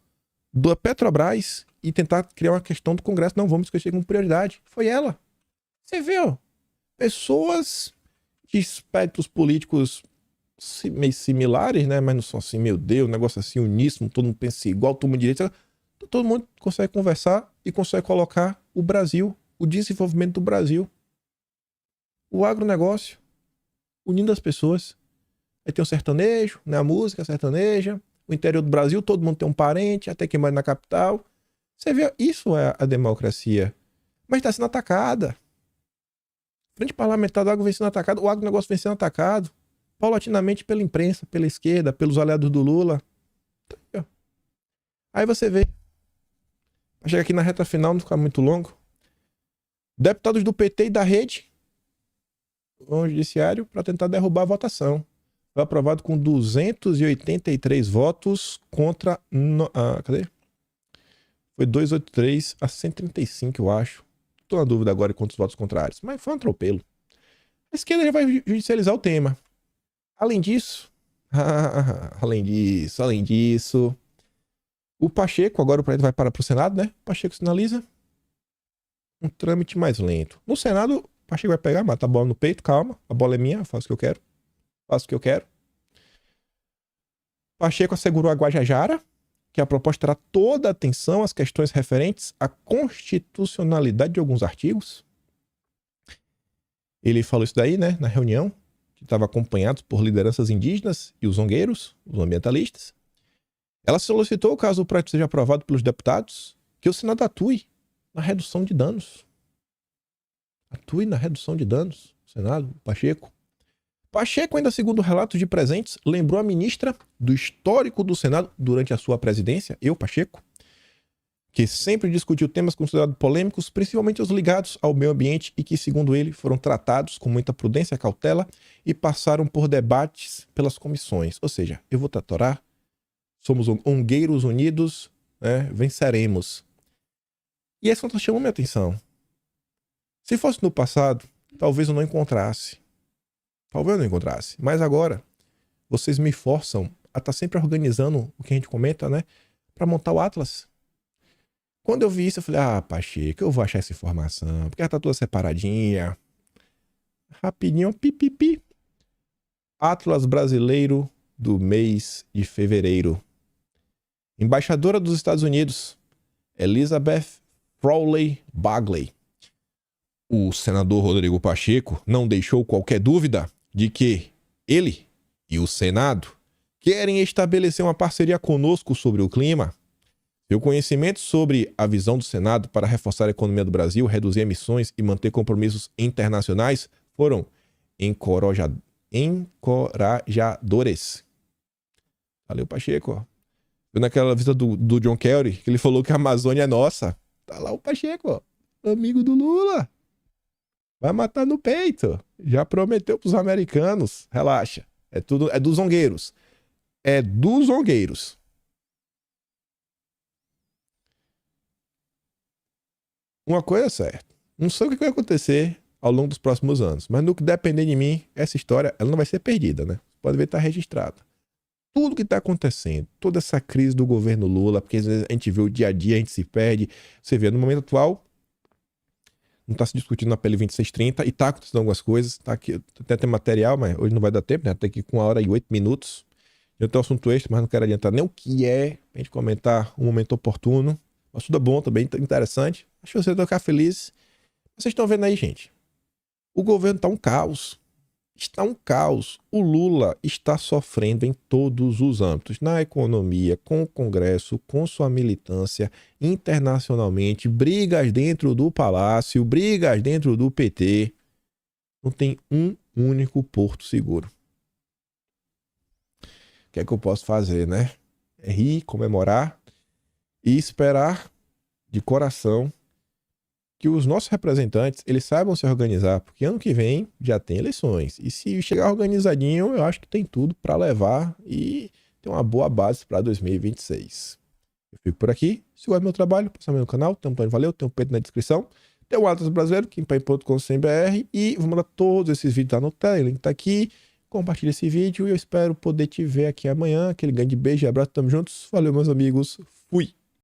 da Petrobras e tentar criar uma questão do Congresso. Não, vamos discutir com prioridade. Foi ela. Você viu? Pessoas de espectros políticos meio similares, né? Mas não são assim, meu Deus, um negócio assim uníssono, todo mundo pensa igual, todo mundo direito. Todo mundo consegue conversar e consegue colocar o Brasil, o desenvolvimento do Brasil, o agronegócio, unindo as pessoas. Aí tem o sertanejo, né? A música sertaneja, o interior do Brasil, todo mundo tem um parente, até quem mora na capital. Você vê, isso é a democracia. Mas está sendo atacada. Frente parlamentar do agro vem sendo atacado, o agronegócio vem sendo atacado, paulatinamente pela imprensa, pela esquerda, pelos aliados do Lula. Aí você vê. Chega aqui na reta final, não ficar muito longo. Deputados do PT e da Rede vão ao judiciário para tentar derrubar a votação. Foi aprovado com 283 votos contra... cadê? Foi 283 a 135, eu acho. Estou na dúvida agora quantos votos contrários. Mas foi um atropelo. A esquerda já vai judicializar o tema. Além disso... além disso... O Pacheco, agora o projeto vai para o Senado, né? O Pacheco sinaliza um trâmite mais lento. No Senado, o Pacheco vai pegar, matar a bola no peito, calma. A bola é minha, eu faço o que eu quero. Faço o que eu quero. Pacheco assegurou a Guajajara que a proposta terá toda a atenção às questões referentes à constitucionalidade de alguns artigos. Ele falou isso daí, né? Na reunião, que estava acompanhado por lideranças indígenas e os zongueiros, os ambientalistas. Ela solicitou, caso o projeto seja aprovado pelos deputados, que o Senado atue na redução de danos. Atue na redução de danos. O Senado, Pacheco. Pacheco, ainda segundo relatos de presentes, lembrou a ministra do histórico do Senado durante a sua presidência, Pacheco, que sempre discutiu temas considerados polêmicos, principalmente os ligados ao meio ambiente e que, segundo ele, foram tratados com muita prudência e cautela e passaram por debates pelas comissões. Ou seja, eu vou tratorar. Somos ongueiros unidos, né? Venceremos. E essa conta chamou minha atenção. Se fosse no passado, talvez eu não encontrasse. Mas agora, vocês me forçam a estar sempre organizando o que a gente comenta, né? Para montar o Atlas. Quando eu vi isso, eu falei, Pacheco, eu vou achar essa informação. Porque ela tá toda separadinha. Rapidinho, pipipi. Atlas brasileiro do mês de fevereiro. Embaixadora dos Estados Unidos, Elizabeth Crowley Bagley. O senador Rodrigo Pacheco não deixou qualquer dúvida de que ele e o Senado querem estabelecer uma parceria conosco sobre o clima. Seu conhecimento sobre a visão do Senado para reforçar a economia do Brasil, reduzir emissões e manter compromissos internacionais foram encorajadores. Valeu, Pacheco. Naquela visita do John Kerry, que ele falou que a Amazônia é nossa. Tá lá o Pacheco, amigo do Lula. Vai matar no peito. Já prometeu pros americanos. Relaxa. É dos zongueiros. É dos zongueiros. Uma coisa é certa. Não sei o que vai acontecer ao longo dos próximos anos. Mas no que depender de mim, essa história ela não vai ser perdida, né? Pode ver que tá registrada. Tudo que está acontecendo, toda essa crise do governo Lula, porque às vezes a gente vê o dia a dia, a gente se perde. Você vê, no momento atual, não está se discutindo na PL 2630 e está acontecendo algumas coisas. Tá aqui, até tem material, mas hoje não vai dar tempo, né? Até aqui com 1h08. Eu tenho um assunto extra, mas não quero adiantar nem o que é, pra gente comentar um momento oportuno. Mas tudo é bom também, interessante. Acho que você vai ficar feliz. Vocês estão vendo aí, gente. O governo está um caos. Está um caos. O Lula está sofrendo em todos os âmbitos. Na economia, com o Congresso, com sua militância, internacionalmente, brigas dentro do Palácio, brigas dentro do PT. Não tem um único porto seguro. O que é que eu posso fazer, né? É rir, comemorar e esperar de coração que os nossos representantes, eles saibam se organizar, porque ano que vem já tem eleições. E se chegar organizadinho, eu acho que tem tudo para levar e ter uma boa base para 2026. Eu fico por aqui. Se gosta do meu trabalho, passa no meu canal, tem um plano valeu, tem um peito na descrição. Tem o Atlas Brasileiro, kimpai.com.br e vou mandar todos esses vídeos lá no tela, o link tá aqui. Compartilha esse vídeo e eu espero poder te ver aqui amanhã. Aquele grande beijo e abraço, tamo juntos. Valeu, meus amigos. Fui!